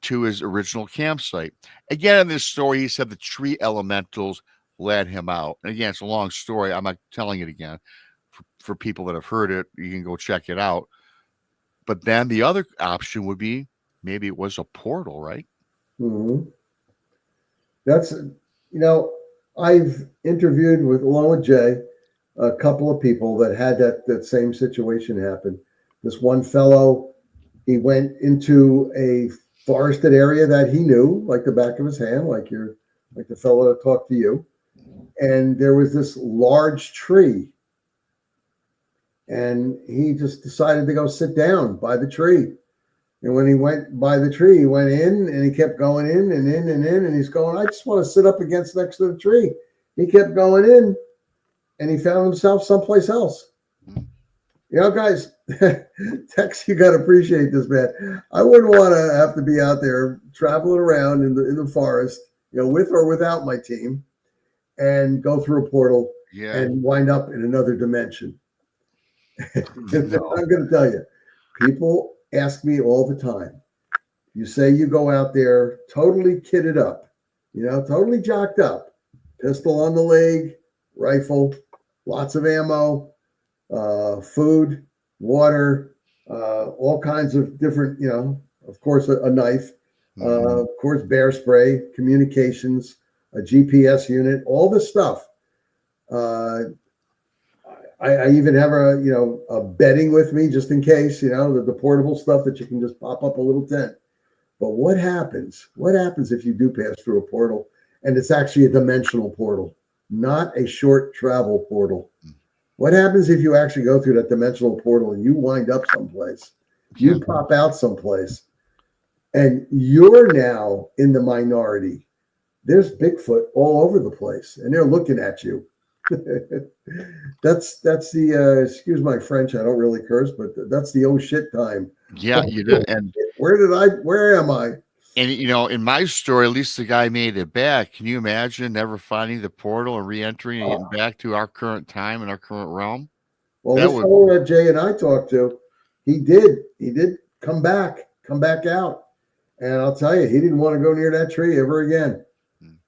to his original campsite. Again, in this story, he said the tree elementals led him out. And again, it's a long story. I'm not telling it again. For people that have heard it, you can go check it out. But then the other option would be maybe it was a portal, right? Mm-hmm. That's, I've interviewed along with Jay, a couple of people that had that same situation happen. This one fellow, he went into a forested area that he knew like the back of his hand, like the fellow that talked to you. And there was this large tree. And he just decided to go sit down by the tree. And when he went by the tree, he went in and he kept going in and in and in. And he's going, I just want to sit up against next to the tree. He kept going in and he found himself someplace else. You know, guys, Tex, you got to appreciate this, man. I wouldn't want to have to be out there traveling around in the forest, you know, with or without my team, and go through a portal and wind up in another dimension. No. I'm going to tell you, people ask me all the time. You say you go out there totally kitted up, you know, totally jocked up, pistol on the leg, rifle, lots of ammo, food, water, all kinds of different, you know, of course, a knife, of course, bear spray, communications, a GPS unit, all this stuff. I even have a bedding with me just in case, you know, the portable stuff that you can just pop up a little tent. But what happens? What happens if you do pass through a portal and it's actually a dimensional portal, not a short travel portal? What happens if you actually go through that dimensional portal and you wind up someplace, you pop out someplace, and you're now in the minority? There's Bigfoot all over the place, and they're looking at you. That's the excuse my French, I don't really curse, but that's the oh shit time. Yeah, you did. And where am I? And you know, in my story, at least the guy made it back. Can you imagine never finding the portal and re-entering and getting back to our current time and our current realm? Well, this fellow that Jay and I talked to, he did come back out. And I'll tell you, he didn't want to go near that tree ever again.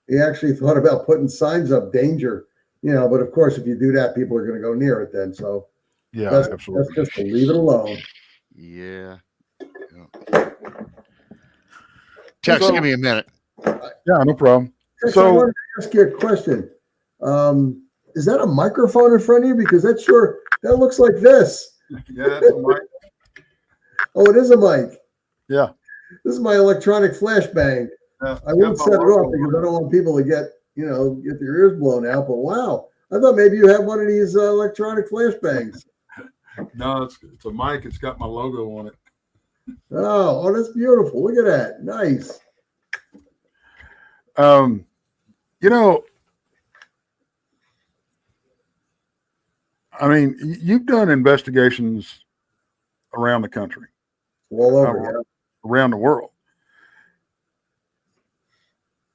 He actually thought about putting signs up, danger, you know, but of course, if you do that, people are going to go near it then. So yeah, absolutely. That's just to leave it alone. Yeah. Tex, give me a minute. Yeah, no problem. Tex, I wanted to ask you a question. Is that a microphone in front of you? Because that looks like this. Yeah, that's a mic. Oh, it is a mic. Yeah. This is my electronic flashbang. Yeah, I won't set it off because I don't want people to get their ears blown out. But wow, I thought maybe you had one of these electronic flashbangs. No, it's a mic. It's got my logo on it. Oh, that's beautiful. Look at that. Nice. You know, I mean, you've done investigations around the country, all over, around the world.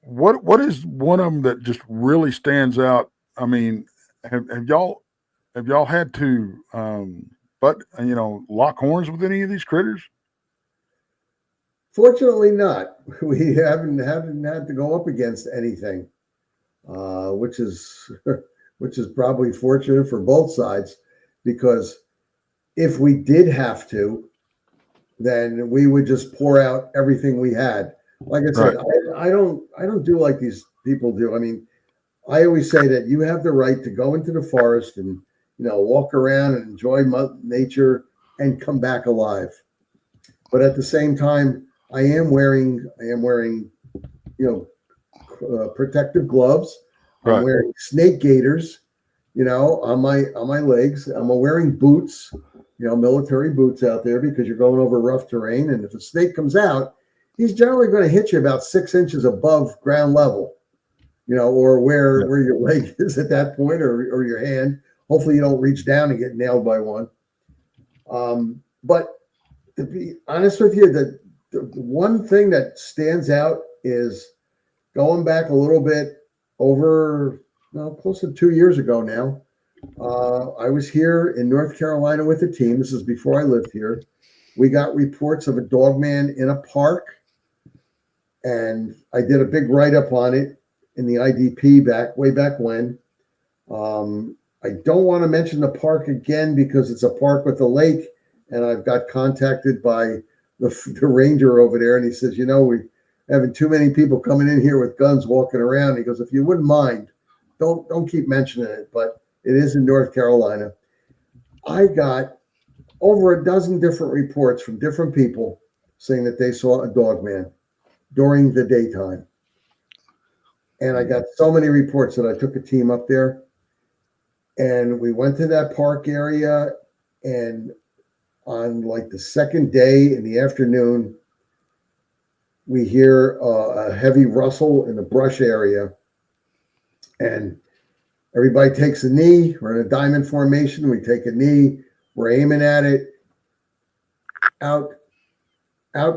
What is one of them that just really stands out? I mean, have y'all had to lock horns with any of these critters? Fortunately not. We haven't had to go up against anything, which is probably fortunate for both sides, because if we did have to, then we would just pour out everything we had. Like I said, I don't do like these people do. I mean, I always say that you have the right to go into the forest and, you know, walk around and enjoy nature and come back alive. But at the same time, I am wearing, protective gloves. Right. I'm wearing snake gaiters, you know, on my legs. I'm wearing boots, you know, military boots out there, because you're going over rough terrain. And if a snake comes out, he's generally going to hit you about 6 inches above ground level, you know, or where your leg is at that point, or your hand. Hopefully you don't reach down and get nailed by one. But to be honest with you, the one thing that stands out is going back a little bit over, close to 2 years ago now. I was here in North Carolina with a team. This is before I lived here. We got reports of a dogman in a park, and I did a big write-up on it in the IDP way back when. I don't want to mention the park again because it's a park with a lake, and I've got contacted by the ranger over there, and he says, you know, we're having too many people coming in here with guns walking around. He goes, if you wouldn't mind, don't keep mentioning it. But It is in North Carolina. I got over a dozen different reports from different people saying that they saw a dog man during the daytime. And I got so many reports that I took a team up there and we went to that park area, and on like the second day in the afternoon, we hear a heavy rustle in the brush area, and everybody takes a knee. We're in a diamond formation. We take a knee. We're aiming at it. Out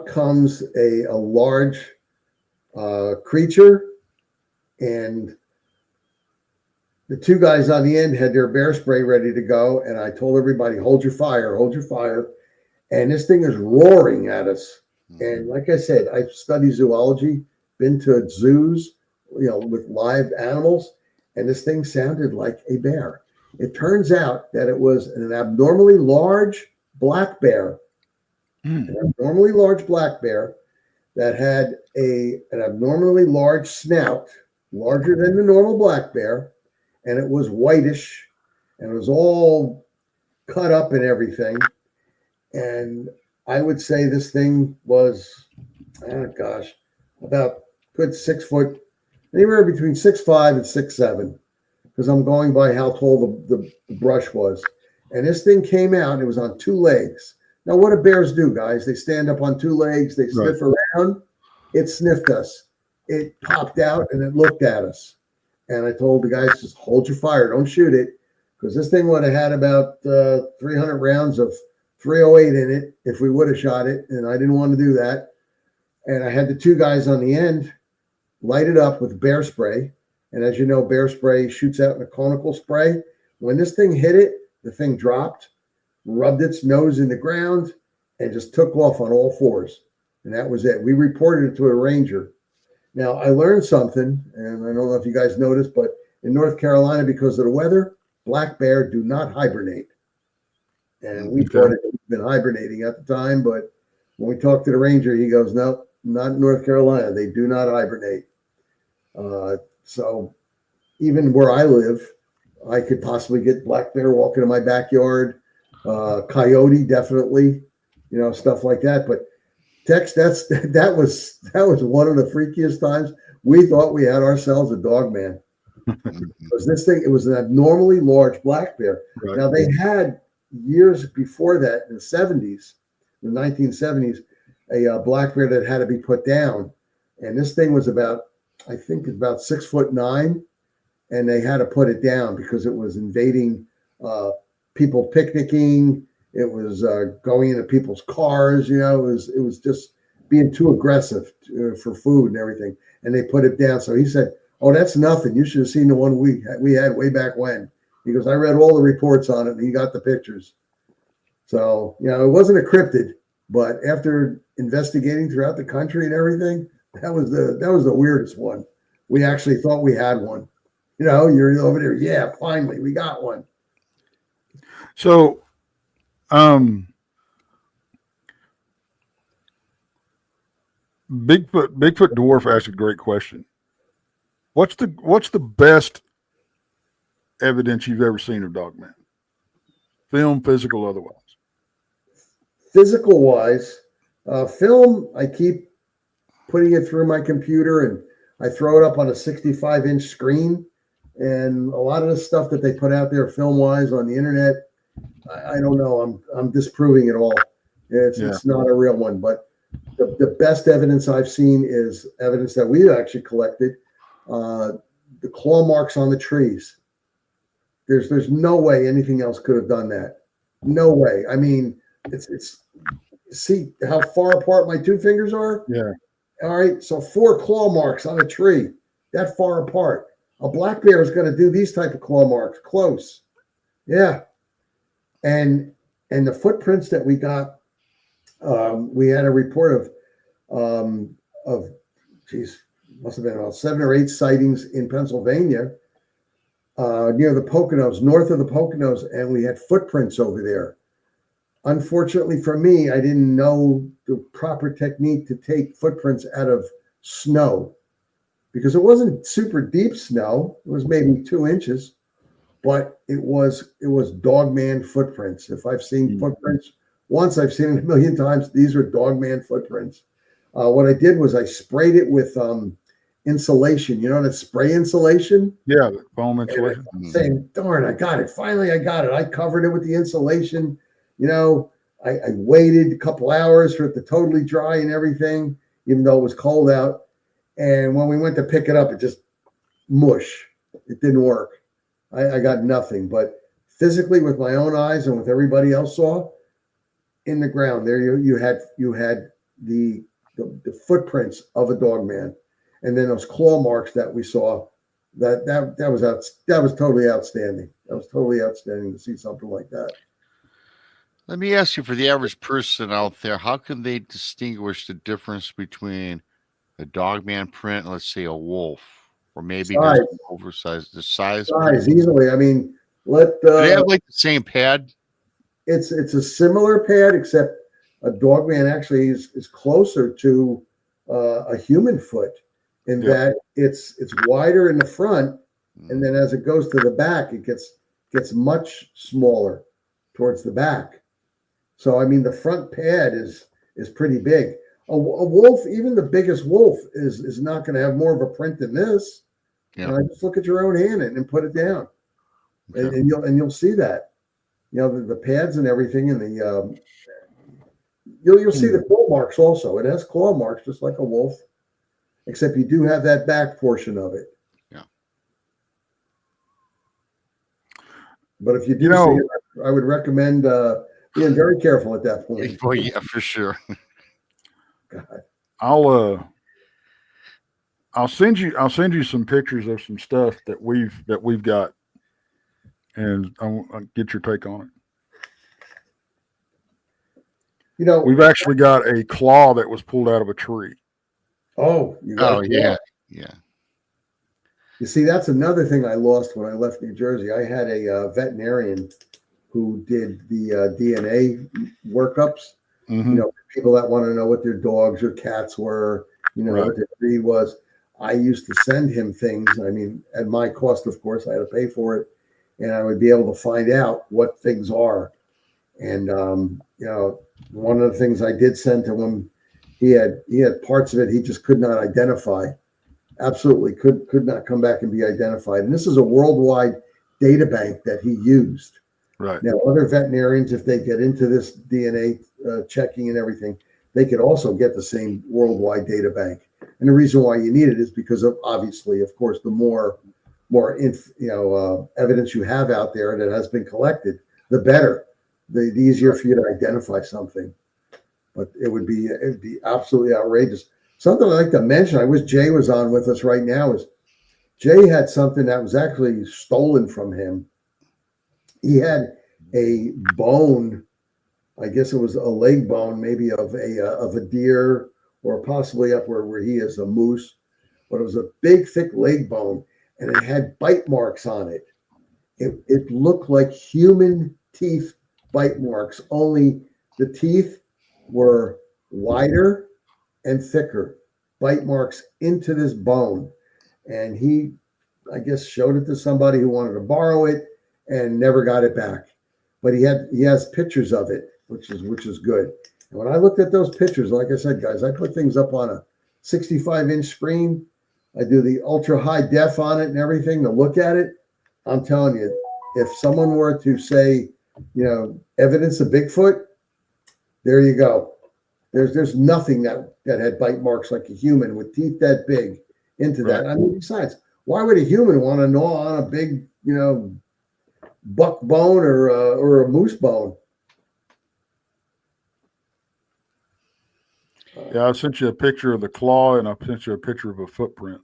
comes a large creature, and the two guys on the end had their bear spray ready to go. And I told everybody, hold your fire, hold your fire. And this thing is roaring at us. And like I said, I've studied zoology, been to zoos, with live animals, and this thing sounded like a bear. It turns out that it was an abnormally large black bear, an abnormally large black bear that had an abnormally large snout, larger than the normal black bear, and it was whitish, and it was all cut up and everything. And I would say this thing was, about good 6 foot, anywhere between 6'5" and 6'7", because I'm going by how tall the brush was. And this thing came out, it was on two legs. Now, what do bears do, guys? They stand up on two legs, they sniff around. It sniffed us. It popped out and it looked at us. And I told the guys, just hold your fire, don't shoot it, because this thing would have had about 300 rounds of .308 in it if we would have shot it, and I didn't want to do that. And I had the two guys on the end light it up with bear spray. And as you know, bear spray shoots out in a conical spray. When this thing hit it, the thing dropped, rubbed its nose in the ground, and just took off on all fours. And that was it. We reported it to a ranger. Now, I learned something, and I don't know if you guys noticed, but in North Carolina, because of the weather, black bear do not hibernate. And we thought it had been hibernating at the time, but when we talked to the ranger, he goes, no, not in North Carolina. They do not hibernate. So even where I live, I could possibly get black bear walking in my backyard, coyote, definitely, stuff like that. But Tex, that was one of the freakiest times. We thought we had ourselves a dog man. Because this thing, it was an abnormally large black bear. Right. Now, they had years before that, in the 70s, the 1970s, a black bear that had to be put down. And this thing was about 6'9", and they had to put it down because it was invading people picnicking. It was going into people's cars. It was just being too aggressive for food and everything. And they put it down. So he said, "Oh, that's nothing. You should have seen the one we had way back when." He goes, "I read all the reports on it, and he got the pictures." So it wasn't a cryptid, but after investigating throughout the country and everything, that was the weirdest one. We actually thought we had one. You're over there. Yeah, finally, we got one. So, Bigfoot Dwarf asked a great question. What's the best evidence you've ever seen of Dogman? Film, physical, otherwise. Physical wise, film, I keep putting it through my computer and I throw it up on a 65-inch screen. And a lot of the stuff that they put out there film wise on the internet, I don't know. I'm disproving it all. It's not a real one. But the best evidence I've seen is evidence that we actually collected. The claw marks on the trees. There's no way anything else could have done that. No way. I mean, it's see how far apart my two fingers are? Yeah. All right. So 4 claw marks on a tree that far apart. A black bear is going to do these type of claw marks close. Yeah. And the footprints that we got, we had a report of must have been about 7 or 8 sightings in Pennsylvania, near the Poconos, north of the Poconos, and we had footprints over there. Unfortunately for me, I didn't know the proper technique to take footprints out of snow because it wasn't super deep snow. It was maybe 2 inches, but it was Dogman footprints. If I've seen footprints once, I've seen it a million times. These are Dogman footprints. What I did was I sprayed it with insulation. You know that spray insulation? Yeah, the foam insulation. Saying, darn, I got it. Finally, I got it. I covered it with the insulation. You know, I waited a couple hours for it to totally dry and everything, even though it was cold out. And when we went to pick it up, it just mush. It didn't work. I got nothing. But physically, with my own eyes and with everybody else saw, in the ground there, you had the footprints of a dogman, and then those claw marks that we saw. That was totally outstanding. That was totally outstanding to see something like that. Let me ask you, for the average person out there, how can they distinguish the difference between a dogman print and, let's say, a wolf, or maybe Size. Oversized? The size Easily. I mean, do they have like the same pad? It's a similar pad, except a dogman actually is closer to a human foot in that it's wider in the front, and then as it goes to the back, it gets much smaller towards the back. So I mean, the front pad is pretty big. A wolf, even the biggest wolf, is not going to have more of a print than this. Yeah. Just look at your own hand and put it down, Okay. and you'll see that. You know, the pads and everything, and the you'll see the claw marks also. It has claw marks just like a wolf, except you do have that back portion of it. Yeah. But if you do see it, I would recommend being very careful at that point. Well, yeah, for sure. God. I'll send you some pictures of some stuff that we've got, and I'll get your take on it. You know, we've actually got a claw that was pulled out of a tree. Oh, yeah. You see, that's another thing I lost when I left New Jersey. I had a veterinarian who did the DNA workups. Mm-hmm. You know, people that want to know what their dogs or cats were, what their breed was. I used to send him things. I mean, at my cost, of course, I had to pay for it, and I would be able to find out what things are. And one of the things I did send to him, he had parts of it he just could not identify. Absolutely could not come back and be identified. And this is a worldwide data bank that he used. Right. Now, other veterinarians, if they get into this DNA checking and everything, they could also get the same worldwide data bank. And the reason why you need it is because of, obviously, of course, the more evidence you have out there that has been collected, the better. The easier for you to identify something. But it would be absolutely outrageous. Something I'd like to mention, I wish Jay was on with us right now, is Jay had something that was actually stolen from him. He had a bone, I guess it was a leg bone, maybe of a deer, or possibly up where he is, a moose, but it was a big, thick leg bone, and it had bite marks on it. It looked like human teeth bite marks, only the teeth were wider and thicker, bite marks into this bone. And he, I guess, showed it to somebody who wanted to borrow it and never got it back. But he has pictures of it, which is good. And when I looked at those pictures, like I said, guys, I put things up on a 65-inch screen. I do the ultra high def on it and everything to look at it. I'm telling you, if someone were to say, evidence of Bigfoot, there you go. There's nothing that had bite marks like a human with teeth that big into that. Right. I mean, besides, why would a human want to gnaw on a big, buck bone or a moose bone? Yeah, I sent you a picture of the claw, and I sent you a picture of a footprint.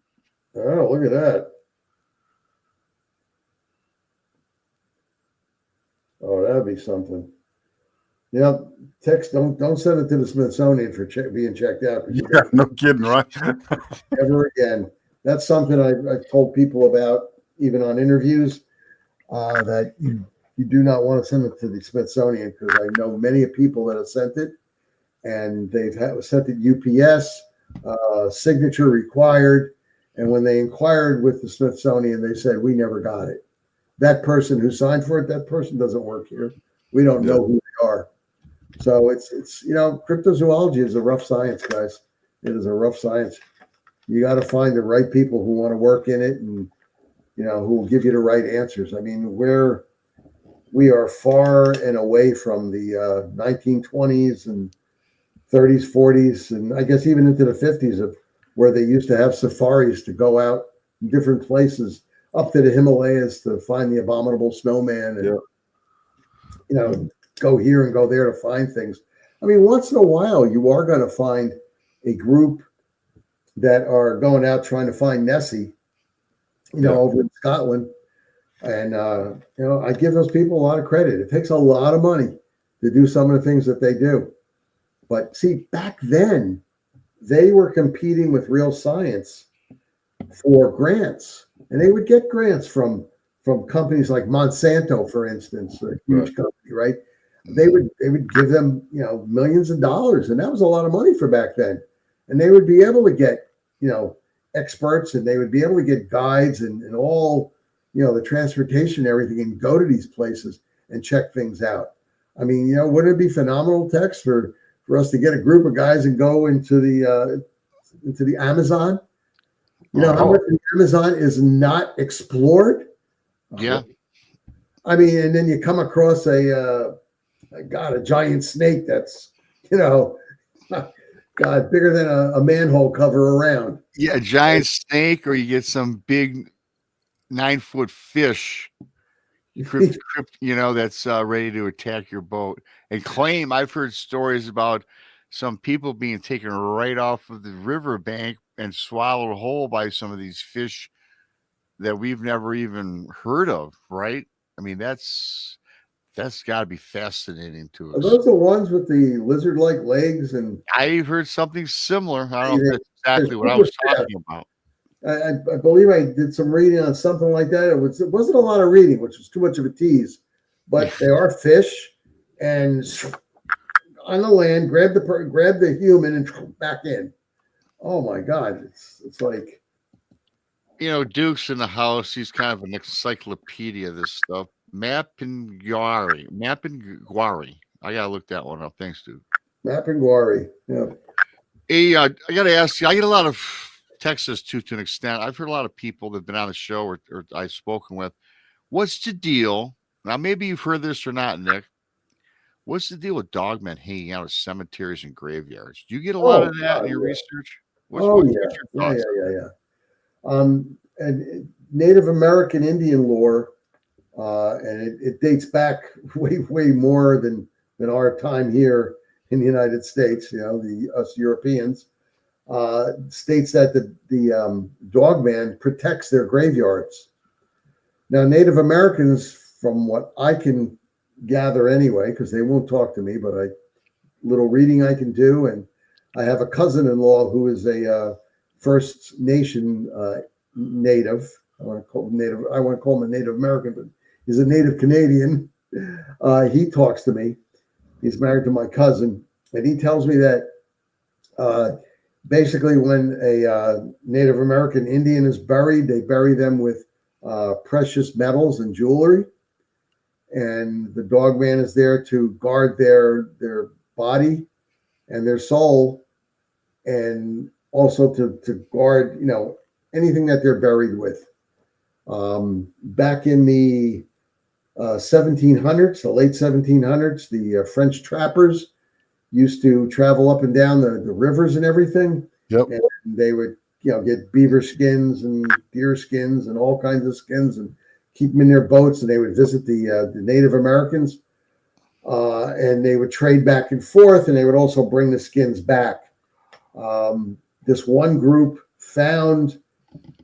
Oh, look at that. Oh, that'd be something. Text. Don't send it to the Smithsonian for being checked out. Yeah, no kidding, right? Ever again. That's something I've told people about, even on interviews, that you do not want to send it to the Smithsonian, because I know many people that have sent it, and they've sent it UPS, signature required, and when they inquired with the Smithsonian, they said, we never got it. that person who signed for it, that person doesn't work here. We don't know who they are. So it's cryptozoology is a rough science, guys. It is a rough science. You got to find the right people who want to work in it, and who will give you the right answers. I mean, we are far and away from the 1920s and 30s, 40s, and I guess even into the 50s of where they used to have safaris to go out in different places up to the Himalayas to find the abominable snowman and go here and go there to find things. I mean, once in a while you are going to find a group that are going out trying to find Nessie, over in Scotland. And, I give those people a lot of credit. It takes a lot of money to do some of the things that they do. But see, back then, they were competing with real science for grants. And they would get grants from companies like Monsanto, for instance, a huge company, right? They would give them, millions of dollars. And that was a lot of money for back then. And they would be able to get, experts, and they would be able to get guides and all, the transportation and everything, and go to these places and check things out. I mean, wouldn't it be phenomenal, Tex, for us to get a group of guys and go into the Amazon? How much the Amazon is not explored? Yeah. I mean, and then you come across a giant snake that's, God, bigger than a manhole cover around. Yeah, a giant snake, or you get some big 9-foot fish, that's ready to attack your boat. And I've heard stories about some people being taken right off of the riverbank and swallowed whole by some of these fish that we've never even heard of, right? I mean, that's got to be fascinating to us. Are those the ones with the lizard-like legs? And I've heard something similar. I don't know if that's exactly what I was talking about. I believe I did some reading on something like that. It wasn't a lot of reading, which was too much of a tease. But they are fish, and on the land, grab the human and back in. Oh my God! It's like, Duke's in the house. He's kind of an encyclopedia of this stuff. Mapinguari. I gotta look that one up. Thanks, Duke. Mapinguari. Yeah. Hey, I gotta ask you. I get a lot of Texas to an extent. I've heard a lot of people that have been on the show or I've spoken with. What's the deal? Now, maybe you've heard this or not, Nick. What's the deal with dogmen hanging out at cemeteries and graveyards? Do you get a lot of that in your research? What's your thoughts? Yeah. And Native American Indian lore, and it dates back way more than our time here in the United States. Us Europeans. States that the dogman protects their graveyards. Now, Native Americans, from what I can gather anyway, because they won't talk to me, but little reading I can do, and I have a cousin-in-law who is a First Nation native. I want to call him a Native American, but he's a Native Canadian. He talks to me. He's married to my cousin, and he tells me that basically when a Native American Indian is buried, they bury them with precious metals and jewelry, and the dogman is there to guard their body and their soul, and also to guard anything that they're buried with. Back in the 1700s, the late 1700s, the French trappers used to travel up and down the rivers and everything. Yep. And they would, get beaver skins and deer skins and all kinds of skins and keep them in their boats. And they would visit the Native Americans, and they would trade back and forth. And they would also bring the skins back. This one group found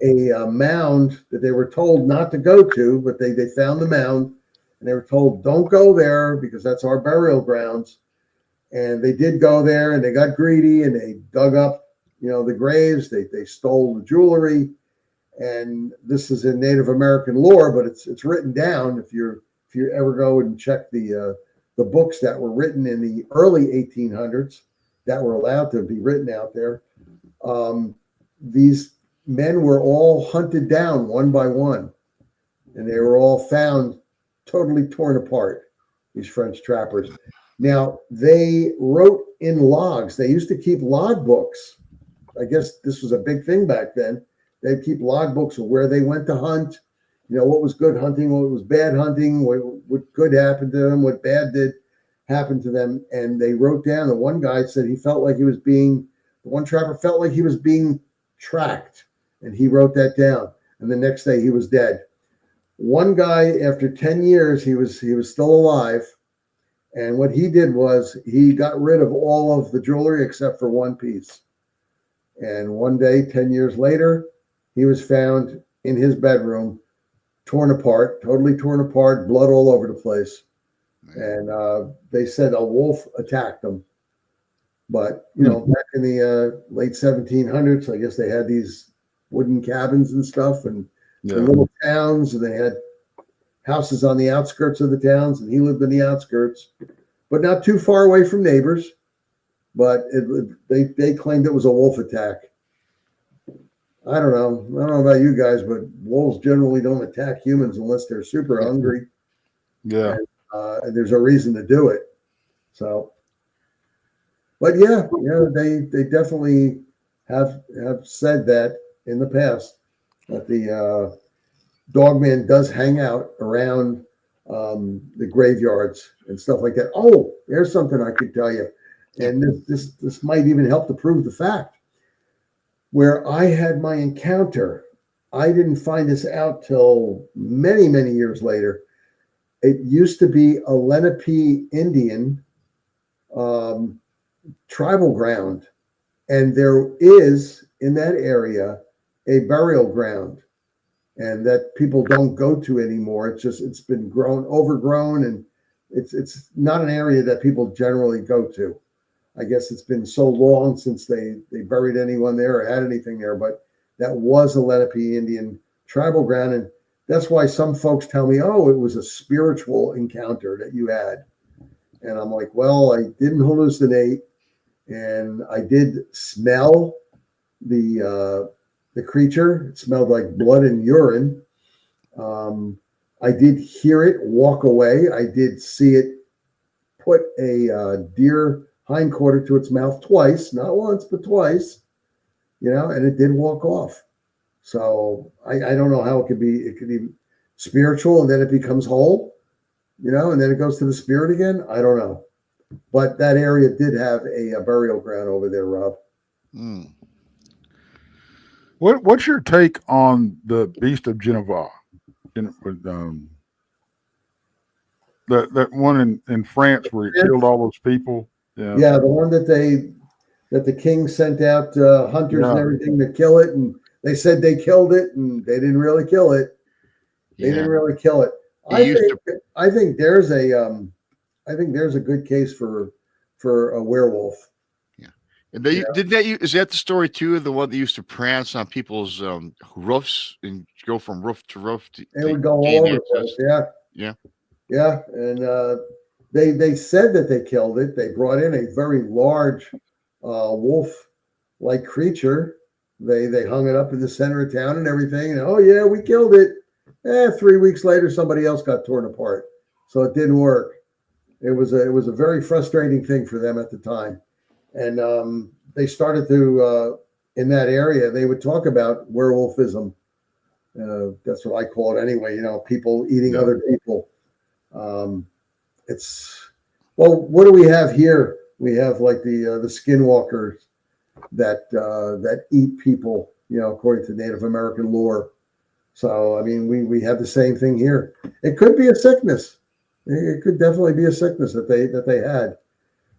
a mound that they were told not to go to, but they found the mound, and they were told, don't go there because that's our burial grounds. And they did go there, and they got greedy, and they dug up, the graves. They stole the jewelry, and this is in Native American lore, but it's written down. If you ever go and check the books that were written in the early 1800s that were allowed to be written out there, these men were all hunted down one by one, and they were all found totally torn apart, these French trappers. Now, they wrote in logs. They used to keep log books. I guess this was a big thing back then. They'd keep log books of where they went to hunt, what was good hunting, what was bad hunting, what good happened to them, what bad did happen to them. And they wrote down, the one guy said the one trapper felt like he was being tracked, and he wrote that down. And the next day he was dead. One guy, after 10 years, he was still alive. And what he did was he got rid of all of the jewelry except for one piece. And one day, 10 years later, he was found in his bedroom, torn apart, totally torn apart, blood all over the place. And they said a wolf attacked him. But, back in the late 1700s, I guess they had these wooden cabins and stuff and little towns, and they had houses on the outskirts of the towns, and he lived in the outskirts, but not too far away from neighbors. But they claimed it was a wolf attack. I don't know about you guys, but wolves generally don't attack humans unless they're super hungry. Yeah. And there's a reason to do it. So, but they definitely have said that in the past, that the Dogman does hang out around the graveyards and stuff like that. Oh, there's something I could tell you. And this might even help to prove the fact. Where I had my encounter, I didn't find this out till many, many years later. It used to be a Lenape Indian tribal ground. And there is, in that area, a burial ground. And that people don't go to anymore. It's been overgrown, and it's not an area that people generally go to. I guess it's been so long since they buried anyone there or had anything there, but that was a Lenape Indian tribal ground. And that's why some folks tell me, oh, it was a spiritual encounter that you had. And I'm like, well, I didn't hallucinate, and I did smell the creature. It smelled like blood and urine. I did hear it walk away. I did see it put a deer hindquarter to its mouth twice, not once, but twice, and it did walk off. So I don't know how it could be spiritual and then it becomes whole, and then it goes to the spirit again. I don't know. But that area did have a burial ground over there, Rob. Mm. What's your take on the Beast of Geneva? That one in France where it killed all those people. Yeah, the one that the king sent out hunters and everything to kill it, and they said they killed it, and they didn't really kill it. They didn't really kill it. I think there's a good case for a werewolf. Yeah, and is that the story too? The one that used to prance on people's roofs and go from roof to roof? They would go all over the place. Yeah, and they said that they killed it. They brought in a very large wolf-like creature. They hung it up in the center of town and everything. And oh yeah, we killed it. 3 weeks later, somebody else got torn apart. So it didn't work. It was a very frustrating thing for them at the time. And they started to in that area. They would talk about werewolfism. That's what I call it anyway. People eating other people. What do we have here? We have like the skinwalkers that eat people, according to Native American lore. So, I mean, we have the same thing here. It could be a sickness. It could definitely be a sickness that they had.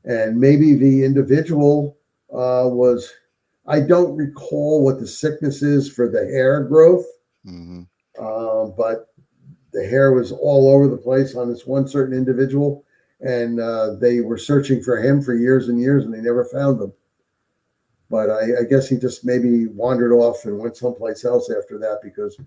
And maybe the individual was, I don't recall what the sickness is for the hair growth, but the hair was all over the place on this one certain individual. And they were searching for him for years and years, and they never found him. But I guess he just maybe wandered off and went someplace else after that, because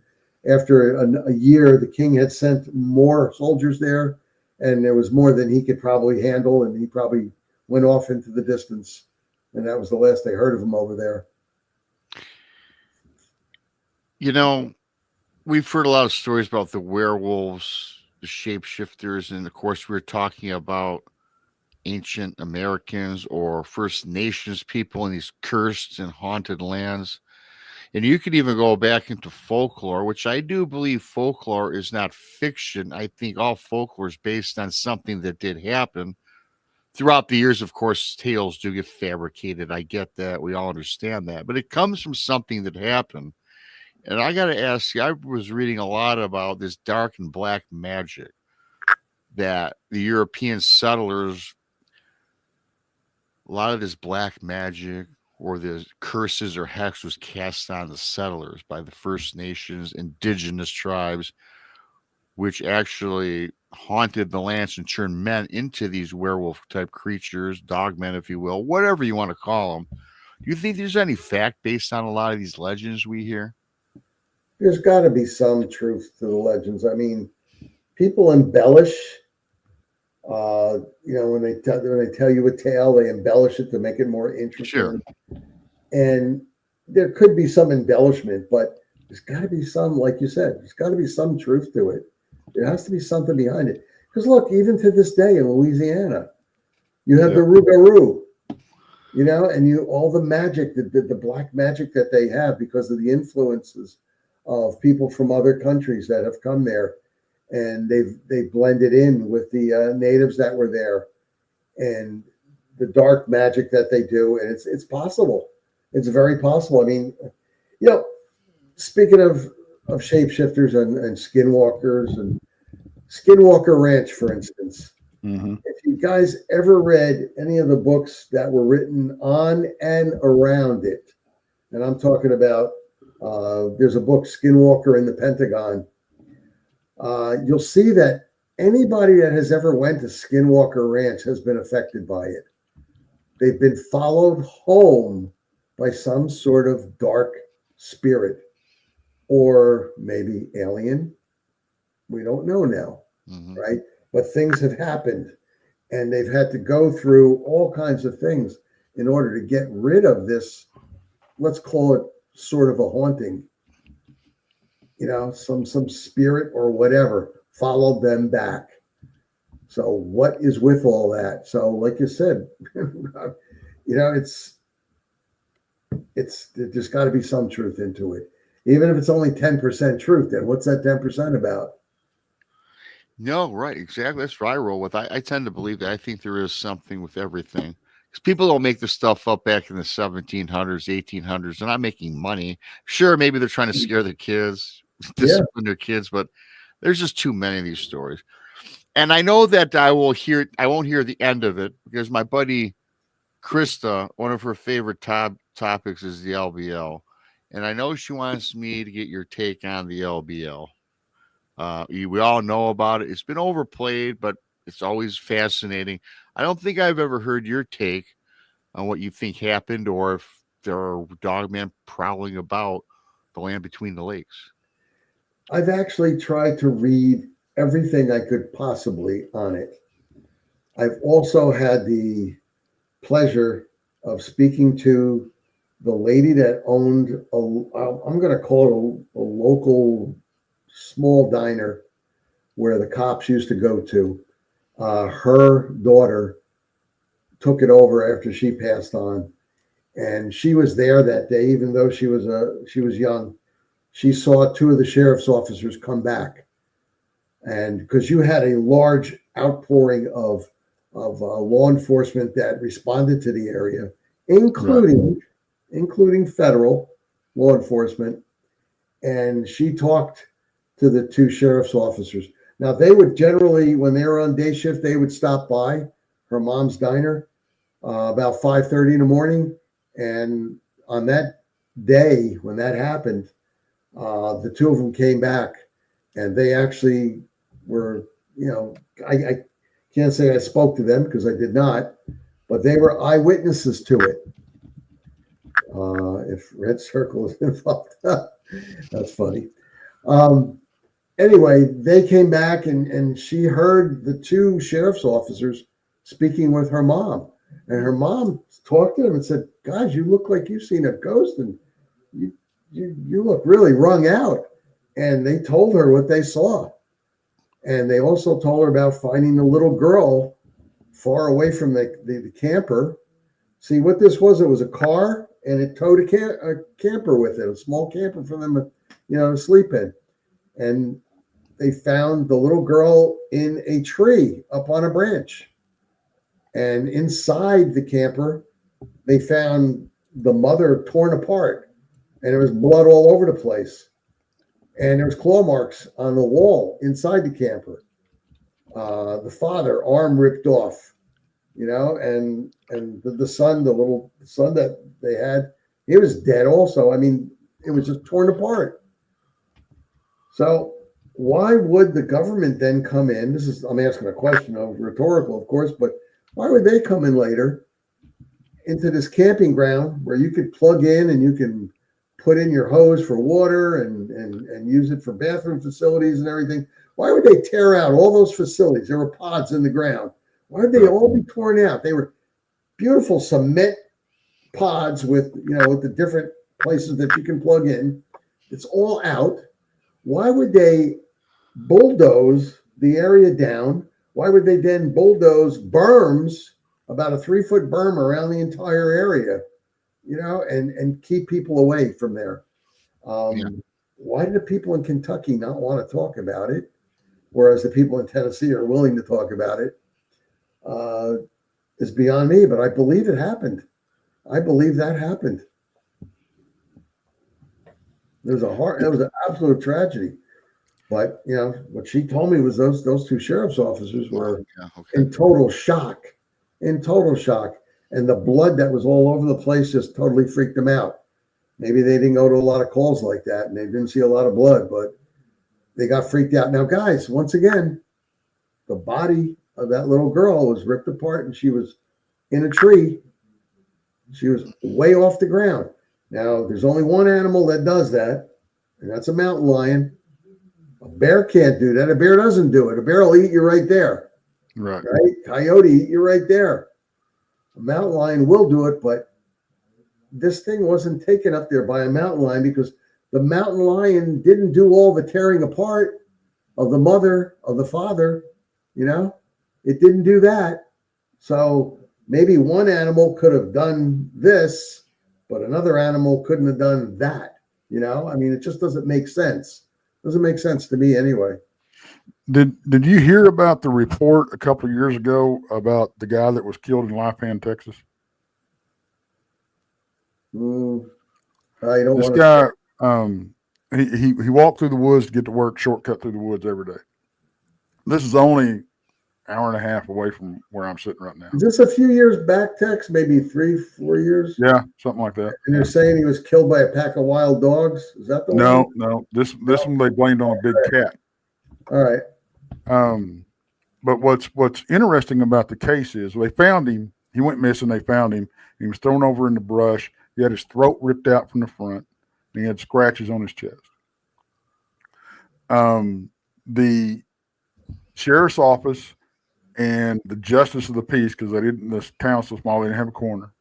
after a year, the king had sent more soldiers there, and there was more than he could probably handle, and he probably went off into the distance. And that was the last they heard of him over there. we've heard a lot of stories about the werewolves, the shapeshifters, and of course, we're talking about ancient Americans or First Nations people in these cursed and haunted lands. And you could even go back into folklore, which I do believe folklore is not fiction. I think all folklore is based on something that did happen. Throughout the years, of course, tales do get fabricated. I get that. We all understand that. But it comes from something that happened. And I got to ask you, I was reading a lot about this dark and black magic that the European settlers, a lot of this black magic or the curses or hex was cast on the settlers by the First Nations, indigenous tribes, which actually haunted the lands and turned men into these werewolf type creatures, dogmen, if you will, whatever you want to call them. Do you think there's any fact based on a lot of these legends we hear? There's got to be some truth to the legends. I mean, people embellish. When they tell you a tale, they embellish it to make it more interesting. Sure. And there could be some embellishment, but there's got to be some, like you said, there's got to be some truth to it. There has to be something behind it. Because look, even to this day in Louisiana, you have the Rougarou, and all the magic, the black magic that they have because of the influences of people from other countries that have come there, and they've blended in with the natives that were there, and the dark magic that they do, and it's possible. It's very possible. I mean, speaking of shapeshifters and skinwalkers and Skinwalker Ranch, for instance, if you guys ever read any of the books that were written on and around it, and I'm talking about, there's a book, Skinwalker in the Pentagon, you'll see that anybody that has ever went to Skinwalker Ranch has been affected by it. They've been followed home by some sort of dark spirit, or maybe alien. We don't know now, right? But things have happened, and they've had to go through all kinds of things in order to get rid of this, let's call it sort of a haunting. Some spirit or whatever followed them back. So what is with all that? So like you said, there's got to be some truth into it. Even if it's only 10% truth, then what's that 10% about? No, right. Exactly. That's what I roll with. I tend to believe that. I think there is something with everything. Because people don't make this stuff up back in the 1700s, 1800s. They're not making money. Sure, maybe they're trying to scare their kids, discipline their kids, but there's just too many of these stories. And I know that I won't hear the end of it, because my buddy Krista, one of her favorite topics is the LBL. And I know she wants me to get your take on the LBL. We all know about it. It's been overplayed, but it's always fascinating. I don't think I've ever heard your take on what you think happened, or if there are dogmen prowling about the land between the lakes. I've actually tried to read everything I could possibly on it. I've also had the pleasure of speaking to the lady that owned I'm going to call it a local small diner where the cops used to go to. Her daughter took it over after she passed on, and she was there that day. Even though she was young, she saw two of the sheriff's officers come back, and because you had a large outpouring of law enforcement that responded to the area, including federal law enforcement, and she talked to the two sheriff's officers. Now, they would generally, when they were on day shift, they would stop by her mom's diner about 5:30 in the morning. And on that day, when that happened, the two of them came back, and they actually were, I can't say I spoke to them because I did not, but they were eyewitnesses to it. If Red Circle is involved, that's funny. Anyway, they came back, and she heard the two sheriff's officers speaking with her mom. And her mom talked to them and said, "Guys, you look like you've seen a ghost, and you look really wrung out." And they told her what they saw. And they also told her about finding the little girl far away from the camper. See, what this was, it was a car, and it towed a camper with it, a small camper for them to sleep in. And they found the little girl in a tree up on a branch. And inside the camper, they found the mother torn apart, and there was blood all over the place. And there was claw marks on the wall inside the camper. The father, arm ripped off, and the son, the little son that they had, he was dead also. I mean, it was just torn apart. So why would the government then come in? I'm asking a question, rhetorical, of course, but why would they come in later into this camping ground where you could plug in and you can put in your hose for water and use it for bathroom facilities and everything? Why would they tear out all those facilities? There were pods in the ground. Why would they all be torn out? They were beautiful cement pods with the different places that you can plug in. It's all out. Why would they bulldoze the area down? Why would they then bulldoze berms, about a 3-foot berm around the entire area, and keep people away from there? Why do the people in Kentucky not want to talk about it, whereas the people in Tennessee are willing to talk about it? Is beyond me, but I believe it happened. I believe that happened. It was an absolute tragedy. But what she told me was those two sheriff's officers were in total shock, and the blood that was all over the place just totally freaked them out. Maybe they didn't go to a lot of calls like that, and they didn't see a lot of blood, but they got freaked out. Now, guys, once again, the body of that little girl was ripped apart, and she was in a tree. She was way off the ground. Now, there's only one animal that does that, and that's a mountain lion. A bear can't do that. A bear doesn't do it. A bear will eat you right there. Right. Coyote eat you right there. A mountain lion will do it, but this thing wasn't taken up there by a mountain lion because the mountain lion didn't do all the tearing apart of the mother, of the father. It didn't do that. So maybe one animal could have done this, but another animal couldn't have done that. I mean, it just doesn't make sense. Doesn't make sense to me anyway. Did you hear about the report a couple of years ago about the guy that was killed in Lipan, Texas? I don't This want guy, he walked through the woods to get to work, shortcut through the woods every day. This is only hour and a half away from where I'm sitting right now. Is this a few years back, Tex? Maybe 3-4 years? Yeah, something like that. And they're saying he was killed by a pack of wild dogs? Is that the one? No. This one they blamed on a big cat. All right. But what's interesting about the case is they found him. He went missing. They found him. He was thrown over in the brush. He had his throat ripped out from the front, and he had scratches on his chest. The sheriff's office and the justice of the peace, because this town's so small, they didn't have a coroner.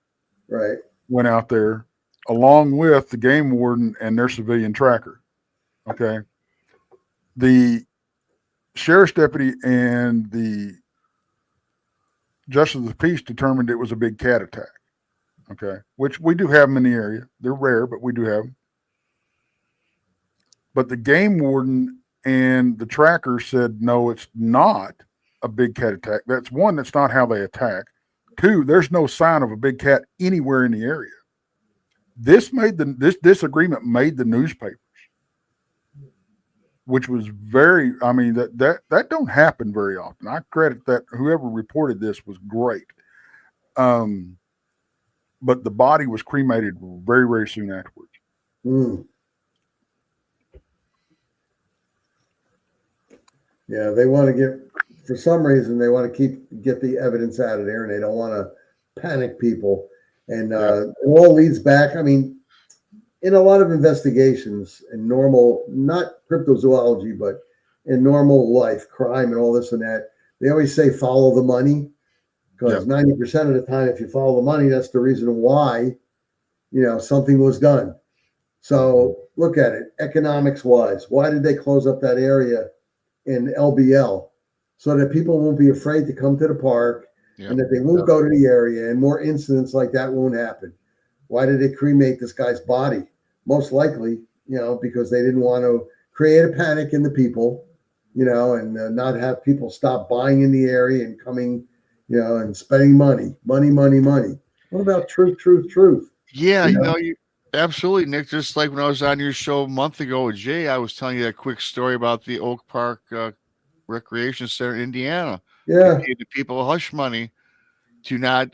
Right. Went out there along with the game warden and their civilian tracker. Okay. The sheriff's deputy and the justice of the peace determined it was a big cat attack. Okay. Which we do have them in the area. They're rare, but we do have them. But the game warden and the tracker said, no, it's not a big cat attack. That's one, that's not how they attack. Two, there's no sign of a big cat anywhere in the area. This agreement made the newspapers, which was that don't happen very often. I credit that whoever reported this was great. But the body was cremated very, very soon afterwards. Yeah, they want to for some reason, they want to get the evidence out of there, and they don't want to panic people. And it all leads back. I mean, in a lot of investigations in normal, not cryptozoology, but in normal life, crime and all this and that, they always say follow the money, because 90% of the time, if you follow the money, that's the reason why, something was done. So look at it, economics wise. Why did they close up that area in LBL? So that people won't be afraid to come to the park Yeah. and that they won't go to the area and more incidents like that won't happen. Why did they cremate this guy's body? Most likely, because they didn't want to create a panic in the people, and not have people stop buying in the area and coming, and spending money. What about truth? Yeah, You know? you absolutely, Nick. Just like when I was on your show a month ago with Jay, I was telling you that quick story about the Oak Park Recreation Center in Indiana. They Yeah. paid the people hush money to not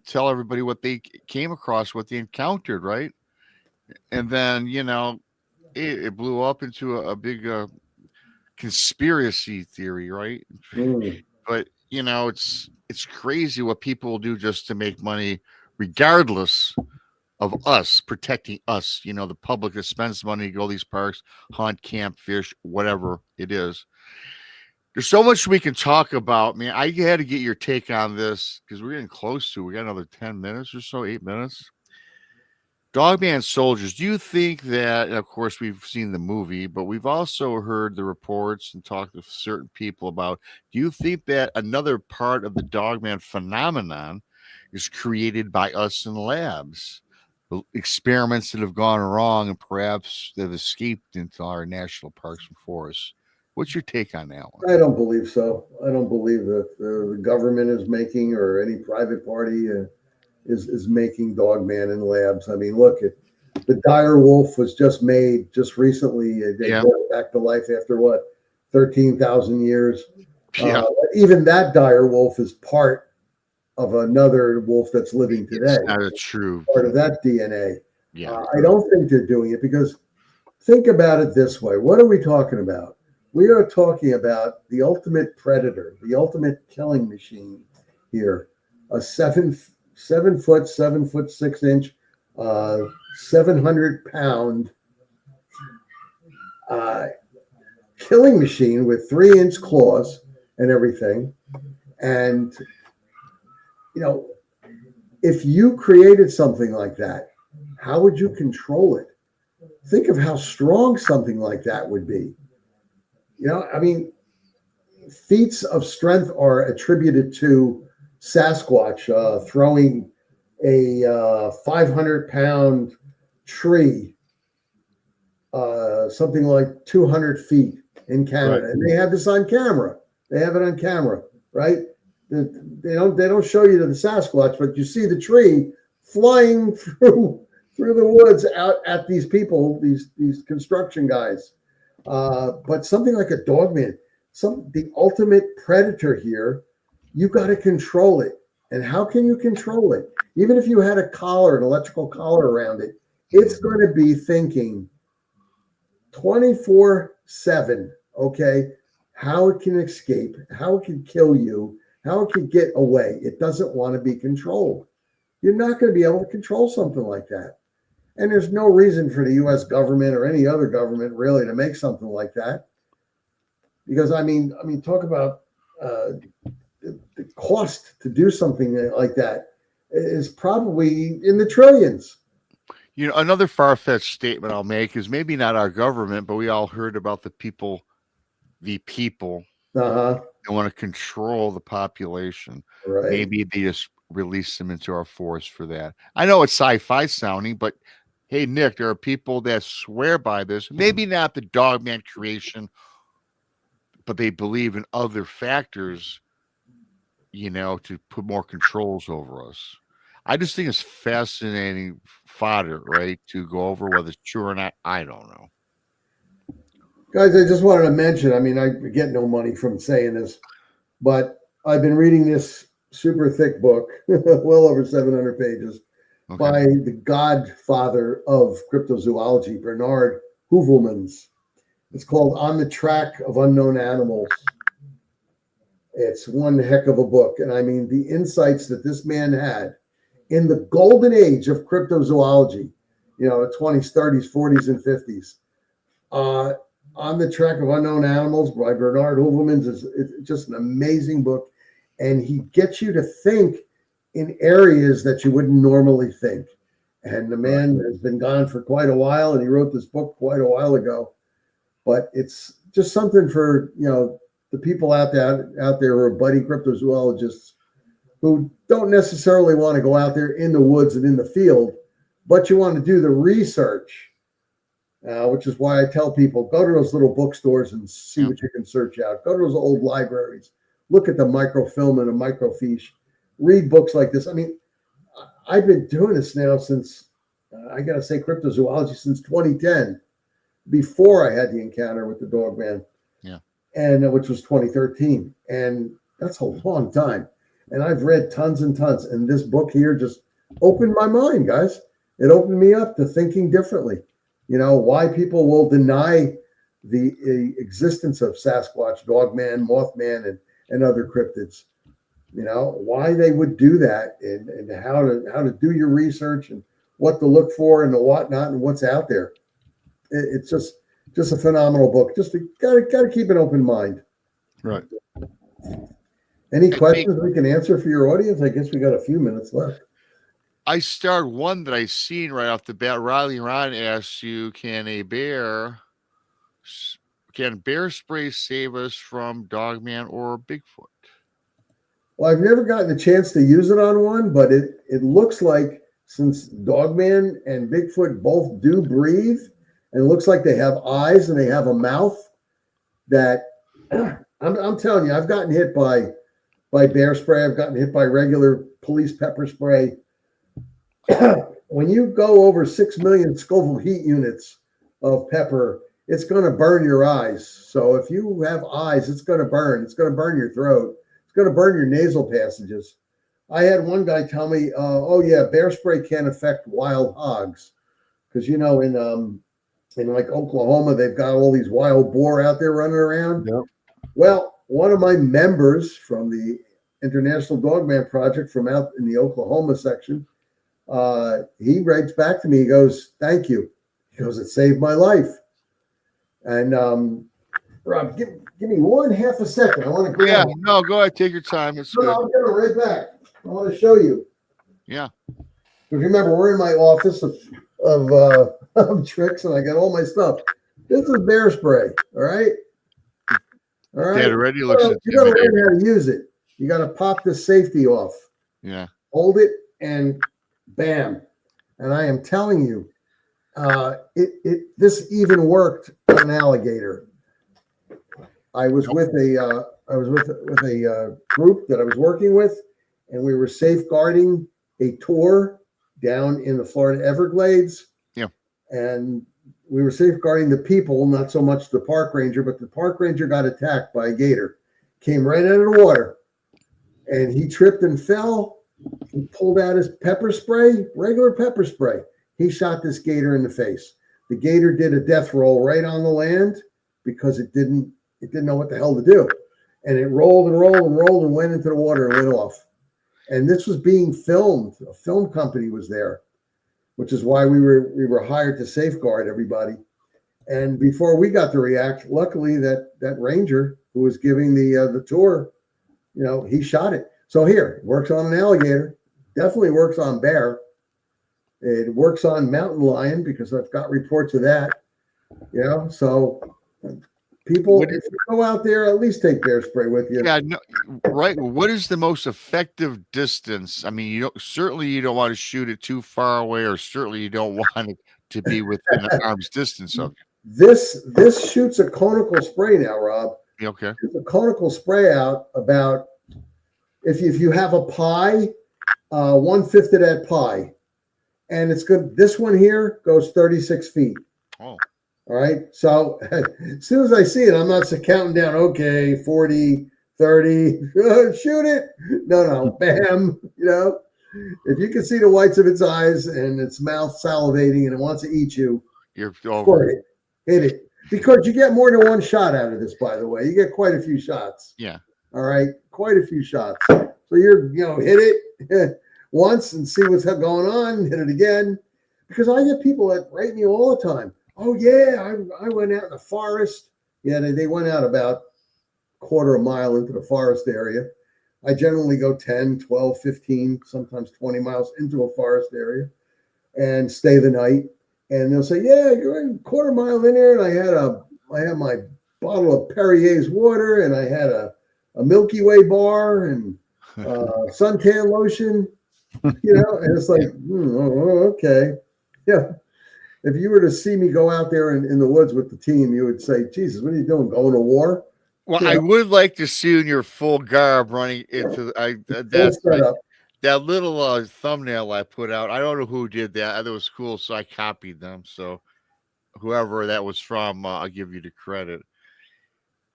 tell everybody what they came across, what they encountered, right? And then it blew up into a big conspiracy theory, right? Mm. But it's crazy what people will do just to make money, regardless of us protecting us. The public that spends money to go to these parks, hunt, camp, fish, whatever it is. There's so much we can talk about, man. I had to get your take on this because we're getting close to. We got another 10 minutes or so, 8 minutes. Dogman soldiers, do you think that, and of course, we've seen the movie, but we've also heard the reports and talked to certain people about, do you think that another part of the Dogman phenomenon is created by us in labs? Experiments that have gone wrong and perhaps they've escaped into our national parks and forests. What's your take on that one? I don't believe so. I don't believe that the government is making or any private party is making Dogman in labs. I mean, look, the dire wolf was just made just recently. They brought it back to life after what, 13,000 years. Yeah. Even that dire wolf is part of another wolf that's living today. It's not a true part of that DNA. Yeah. I don't think they're doing it because think about it this way. What are we talking about? We are talking about the ultimate predator, the ultimate killing machine here. A 7 foot, 7'6" 700-pound killing machine with 3-inch claws and everything. And, if you created something like that, how would you control it? Think of how strong something like that would be. Feats of strength are attributed to Sasquatch throwing a 500-pound tree, something like 200 feet in Canada, Right. and they have this on camera. They have it on camera, right? They don't show you the Sasquatch, but you see the tree flying through the woods out at these people, these construction guys. But something like a Dogman, the ultimate predator here, you got to control it. And how can you control it? Even if you had an electrical collar around it, it's going to be thinking 24/7, okay, how it can escape, how it can kill you, how it can get away. It doesn't want to be controlled. You're not going to be able to control something like that. And there's no reason for the U.S. government or any other government really to make something like that. Because, I mean, talk about the cost to do something like that is probably in the trillions. Another far-fetched statement I'll make is maybe not our government, but we all heard about the people Uh-huh. that want to control the population. Right. Maybe they just release them into our forest for that. I know it's sci-fi sounding, but hey, Nick, there are people that swear by this. Maybe not the Dogman creation, but they believe in other factors, to put more controls over us. I just think it's fascinating fodder, right, to go over whether it's true or not. I don't know. Guys, I just wanted to mention, I get no money from saying this, but I've been reading this super thick book, well over 700 pages, by the godfather of cryptozoology, Bernard Heuvelmans. It's called On the Track of Unknown Animals. It's one heck of a book. And the insights that this man had in the golden age of cryptozoology, the 20s, 30s, 40s, and 50s. On the Track of Unknown Animals by Bernard Heuvelmans is just an amazing book. And he gets you to think in areas that you wouldn't normally think. And the man has been gone for quite a while, and he wrote this book quite a while ago. But it's just something for, the people out there who are budding cryptozoologists who don't necessarily want to go out there in the woods and in the field, but you want to do the research, which is why I tell people, go to those little bookstores and see what you can search out. Go to those old libraries. Look at the microfilm and the microfiche. Read books like this. I mean, I've been doing this now since, I got to say, cryptozoology since 2010, before I had the encounter with the Dogman, and which was 2013. And that's a long time. And I've read tons and tons. And this book here just opened my mind, guys. It opened me up to thinking differently. Why people will deny the existence of Sasquatch, Dogman, Mothman, and other cryptids. Why they would do that, and how to do your research and what to look for and the whatnot and what's out there. It's just a phenomenal book. Just gotta keep an open mind. Right. Any questions we can answer for your audience? I guess we got a few minutes left. I start one that I seen right off the bat. Riley Ron asks you, can bear spray save us from Dogman or Bigfoot? Well, I've never gotten a chance to use it on one, but it looks like, since Dogman and Bigfoot both do breathe, and it looks like they have eyes and they have a mouth, that I'm telling you, I've gotten hit by bear spray. I've gotten hit by regular police pepper spray. When you go over 6 million Scoville heat units of pepper, it's going to burn your eyes. So if you have eyes, it's going to burn. It's going to burn your throat. It's going to burn your nasal passages. I had one guy tell me, bear spray can't affect wild hogs. Because, in like Oklahoma, they've got all these wild boar out there running around. Yep. Well, one of my members from the International Dogman Project from out in the Oklahoma section, he writes back to me. He goes, "Thank you." He goes, "It saved my life." And Rob, give me 1/2 a second. I want to grab. Yeah, no, go ahead, take your time. It's good. I'll get it right back. I want to show you. Yeah. Because remember, we're in my office of tricks, and I got all my stuff. This is bear spray. All right. That already looks. You got to learn how to use it. You got to pop the safety off. Yeah. Hold it and bam. And I am telling you, this even worked on an alligator. I was with a group that I was working with, and we were safeguarding a tour down in the Florida Everglades. Yeah. And we were safeguarding the people, not so much the park ranger, but the park ranger got attacked by a gator. Came right out of the water, and he tripped and fell. He pulled out his pepper spray, regular pepper spray. He shot this gator in the face. The gator did a death roll right on the land because it didn't know what the hell to do. And it rolled and rolled and rolled and went into the water and went off. And this was being filmed. A film company was there, which is why we were hired to safeguard everybody. And before we got to react, luckily that ranger who was giving the tour, he shot it. So here, it works on an alligator, definitely works on bear. It works on mountain lion because I've got reports of that. So people, if you go out there, at least take bear spray with you. Yeah, no, right. What is the most effective distance? I mean, you don't want to shoot it too far away, or certainly you don't want it to be within an arm's distance of you. This shoots a conical spray now, Rob. Okay. It's a conical spray out about, if you have a pie, 1/5 of that pie. And it's good. This one here goes 36 feet. Oh. All right. So as soon as I see it, I'm not counting down. Okay, 40, 30, shoot it. No, bam. If you can see the whites of its eyes and its mouth salivating and it wants to eat you, you're over. Hit it. Because you get more than one shot out of this, by the way. You get quite a few shots. Yeah. All right. Quite a few shots. So you're, hit it once and see what's going on, hit it again. Because I get people that write me all the time. Oh, yeah, I went out in the forest. Yeah, they went out about 1/4 mile into the forest area. I generally go 10, 12, 15, sometimes 20 miles into a forest area. and stay the night. And they'll say, "Yeah, you're in a quarter mile in there, and I had my bottle of Perrier's water, and I had a Milky Way bar and suntan lotion." And it's like, okay, yeah. If you were to see me go out there in the woods with the team, you would say, "Jesus, what are you doing? Going to war?" Well, I would like to see you in your full garb running into that little thumbnail I put out. I don't know who did that. I thought it was cool, so I copied them. So whoever that was from, I'll give you the credit.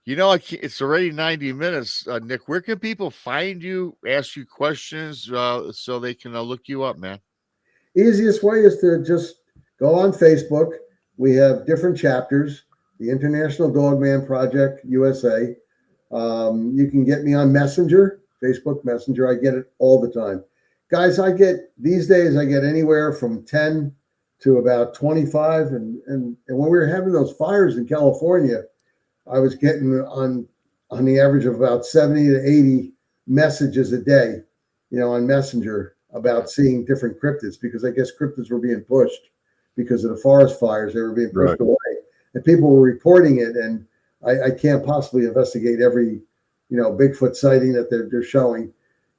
It's already 90 minutes. Nick, where can people find you, ask you questions so they can look you up, man? Easiest way is to just go on Facebook. We have different chapters, the International Dogman Project, USA. You can get me on Messenger, Facebook Messenger. I get it all the time. Guys, these days, I get anywhere from 10 to about 25. And when we were having those fires in California, I was getting on the average of about 70 to 80 messages a day, on Messenger about seeing different cryptids, because I guess cryptids were being pushed because of the forest fires. They were being pushed away, and people were reporting it. And I can't possibly investigate every, Bigfoot sighting that they're showing,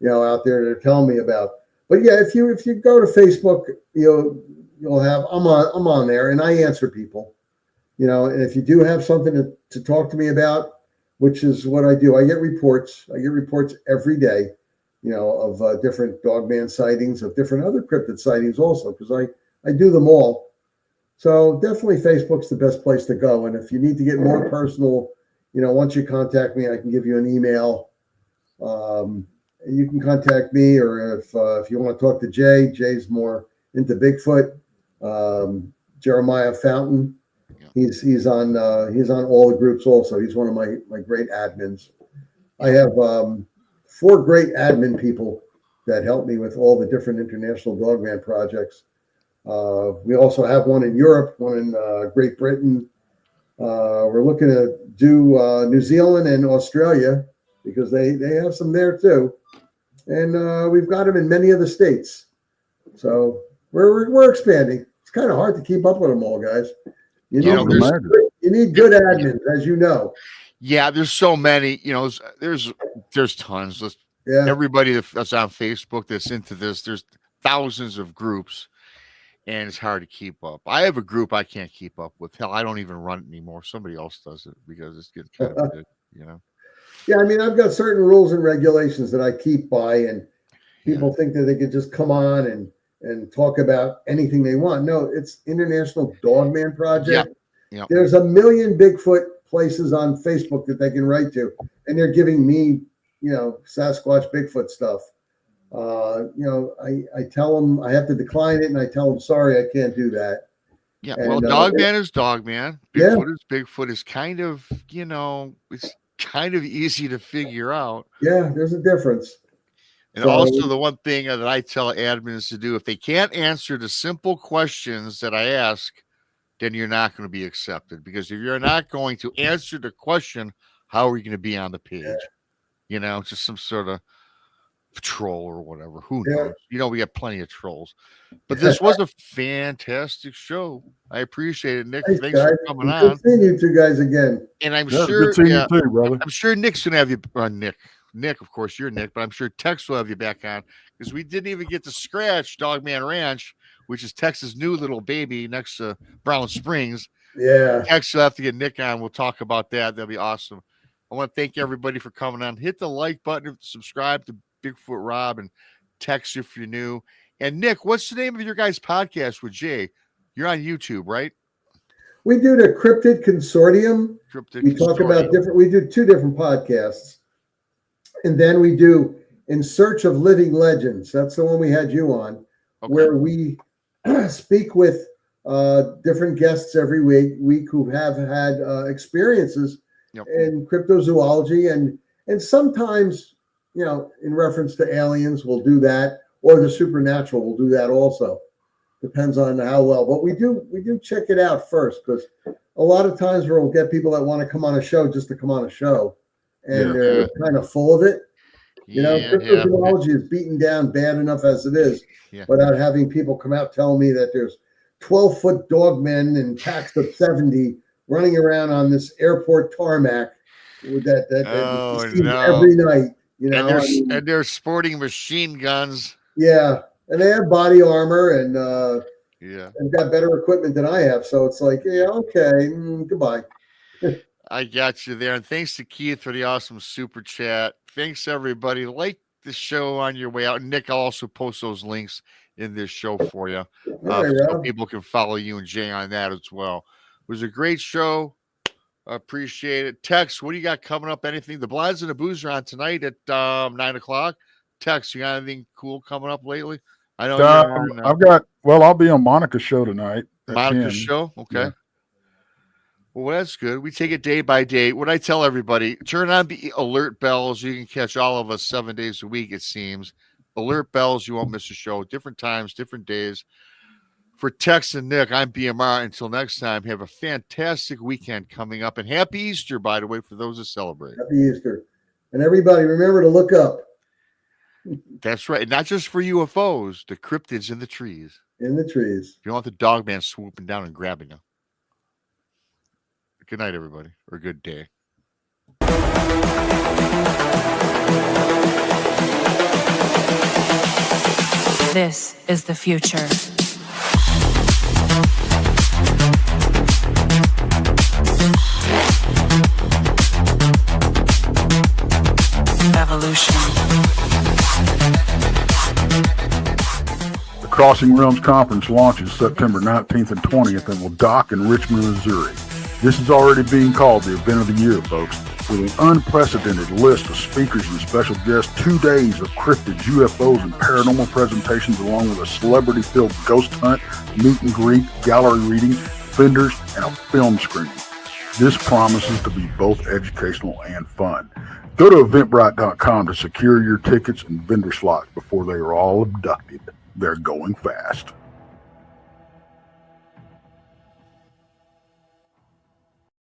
out there they're telling me about. But yeah, if you go to Facebook, you'll have I'm on there, and I answer people, and if you do have something to talk to me about, which is what I do, I get reports every day, of different dogman sightings, of different other cryptid sightings also, because I do them all. So definitely Facebook's the best place to go. And if you need to get more personal, once you contact me, I can give you an email. You can contact me, or if you want to talk to Jay's more into Bigfoot. Jeremiah Fountain, he's on all the groups also. He's one of my great admins. I have 4 great admin people that help me with all the different International Dogman projects. We also have one in Europe, one in Great Britain. We're looking to do New Zealand and Australia, because they have some there too. And we've got them in many of the states. So we're expanding. It's kind of hard to keep up with them all, guys. You need good admins, as you know. Yeah, there's so many. There's tons. Everybody that's on Facebook that's into this, there's thousands of groups, and it's hard to keep up. I have a group I can't keep up with. Hell, I don't even run it anymore. Somebody else does it, because it's getting kind of big, Yeah, I mean, I've got certain rules and regulations that I keep by, and people think that they could just come on and talk about anything they want. No, it's International Dogman Project. Yep. There's a million Bigfoot places on Facebook that they can write to, and they're giving me, Sasquatch, Bigfoot stuff. I tell them I have to decline it, and I tell them, sorry, I can't do that. Yeah, and, Dogman is Dogman. Bigfoot is Bigfoot. Is kind of, it's kind of easy to figure out. Yeah, there's a difference. And also, the one thing that I tell admins to do, if they can't answer the simple questions that I ask, then you're not going to be accepted. Because if you're not going to answer the question, how are you going to be on the page? Just some sort of troll or whatever. Who knows? We got plenty of trolls. But this was a fantastic show. I appreciate it, Nick. Thanks for coming on. Good seeing you two guys again. And I'm sure, good seeing you too, brother. I'm sure Nick's gonna have you on. Nick, of course, you're Nick, but I'm sure Tex will have you back on, because we didn't even get to scratch Dogman Ranch, which is Texas' new little baby next to Brown Springs. Yeah. Tex will have to get Nick on. We'll talk about that. That'll be awesome. I want to thank everybody for coming on. Hit the like button, subscribe to Bigfoot Rob, and Tex if you're new. And Nick, what's the name of your guys' podcast with Jay? You're on YouTube, right? We do the Cryptid Consortium. We talk about we do 2 different podcasts. And then we do In Search of Living Legends. That's the one we had you on, where we speak with different guests every week who have had experiences in cryptozoology, and sometimes, in reference to aliens, we'll do that, or the supernatural, we'll do that also. Depends on how well, but we do check it out first, because a lot of times we'll get people that want to come on a show just to come on a show, and they're kind of full of it. Cryptozoology is beaten down bad enough as it is without having people come out telling me that there's 12-foot dogmen in packs of 70 running around on this airport tarmac that you see every night. And they're sporting machine guns. Yeah, and they have body armor and and got better equipment than I have. So it's like, okay, goodbye. I got you there. And thanks to Keith for the awesome super chat. Thanks, everybody. Like the show on your way out. And Nick, I'll also post those links in this show for you. So people can follow you and Jay on that as well. It was a great show. I appreciate it. Tex, what do you got coming up? Anything? The Blinds and the Booze are on tonight at 9 o'clock. Tex, you got anything cool coming up lately? I know I'll be on Monica's show tonight. Monica's show? Okay. Yeah. Well, that's good. We take it day by day. What I tell everybody, turn on the alert bells. You can catch all of us 7 days a week, it seems. Alert bells. You won't miss a show. Different times, different days. For Tex and Nick, I'm BMR. Until next time, have a fantastic weekend coming up. And happy Easter, by the way, for those that celebrate. Happy Easter. And everybody, remember to look up. That's right. Not just for UFOs, the cryptids in the trees. In the trees. You don't want the dog man swooping down and grabbing you. Good night, everybody, or good day. This is the future. Evolution. The Crossing Realms Conference launches September 19th and 20th and will dock in Richmond, Missouri. This is already being called the event of the year, folks, with an unprecedented list of speakers and special guests, 2 days of cryptids, UFOs, and paranormal presentations, along with a celebrity-filled ghost hunt, meet and greet, gallery reading, vendors, and a film screening. This promises to be both educational and fun. Go to eventbrite.com to secure your tickets and vendor slots before they are all abducted. They're going fast.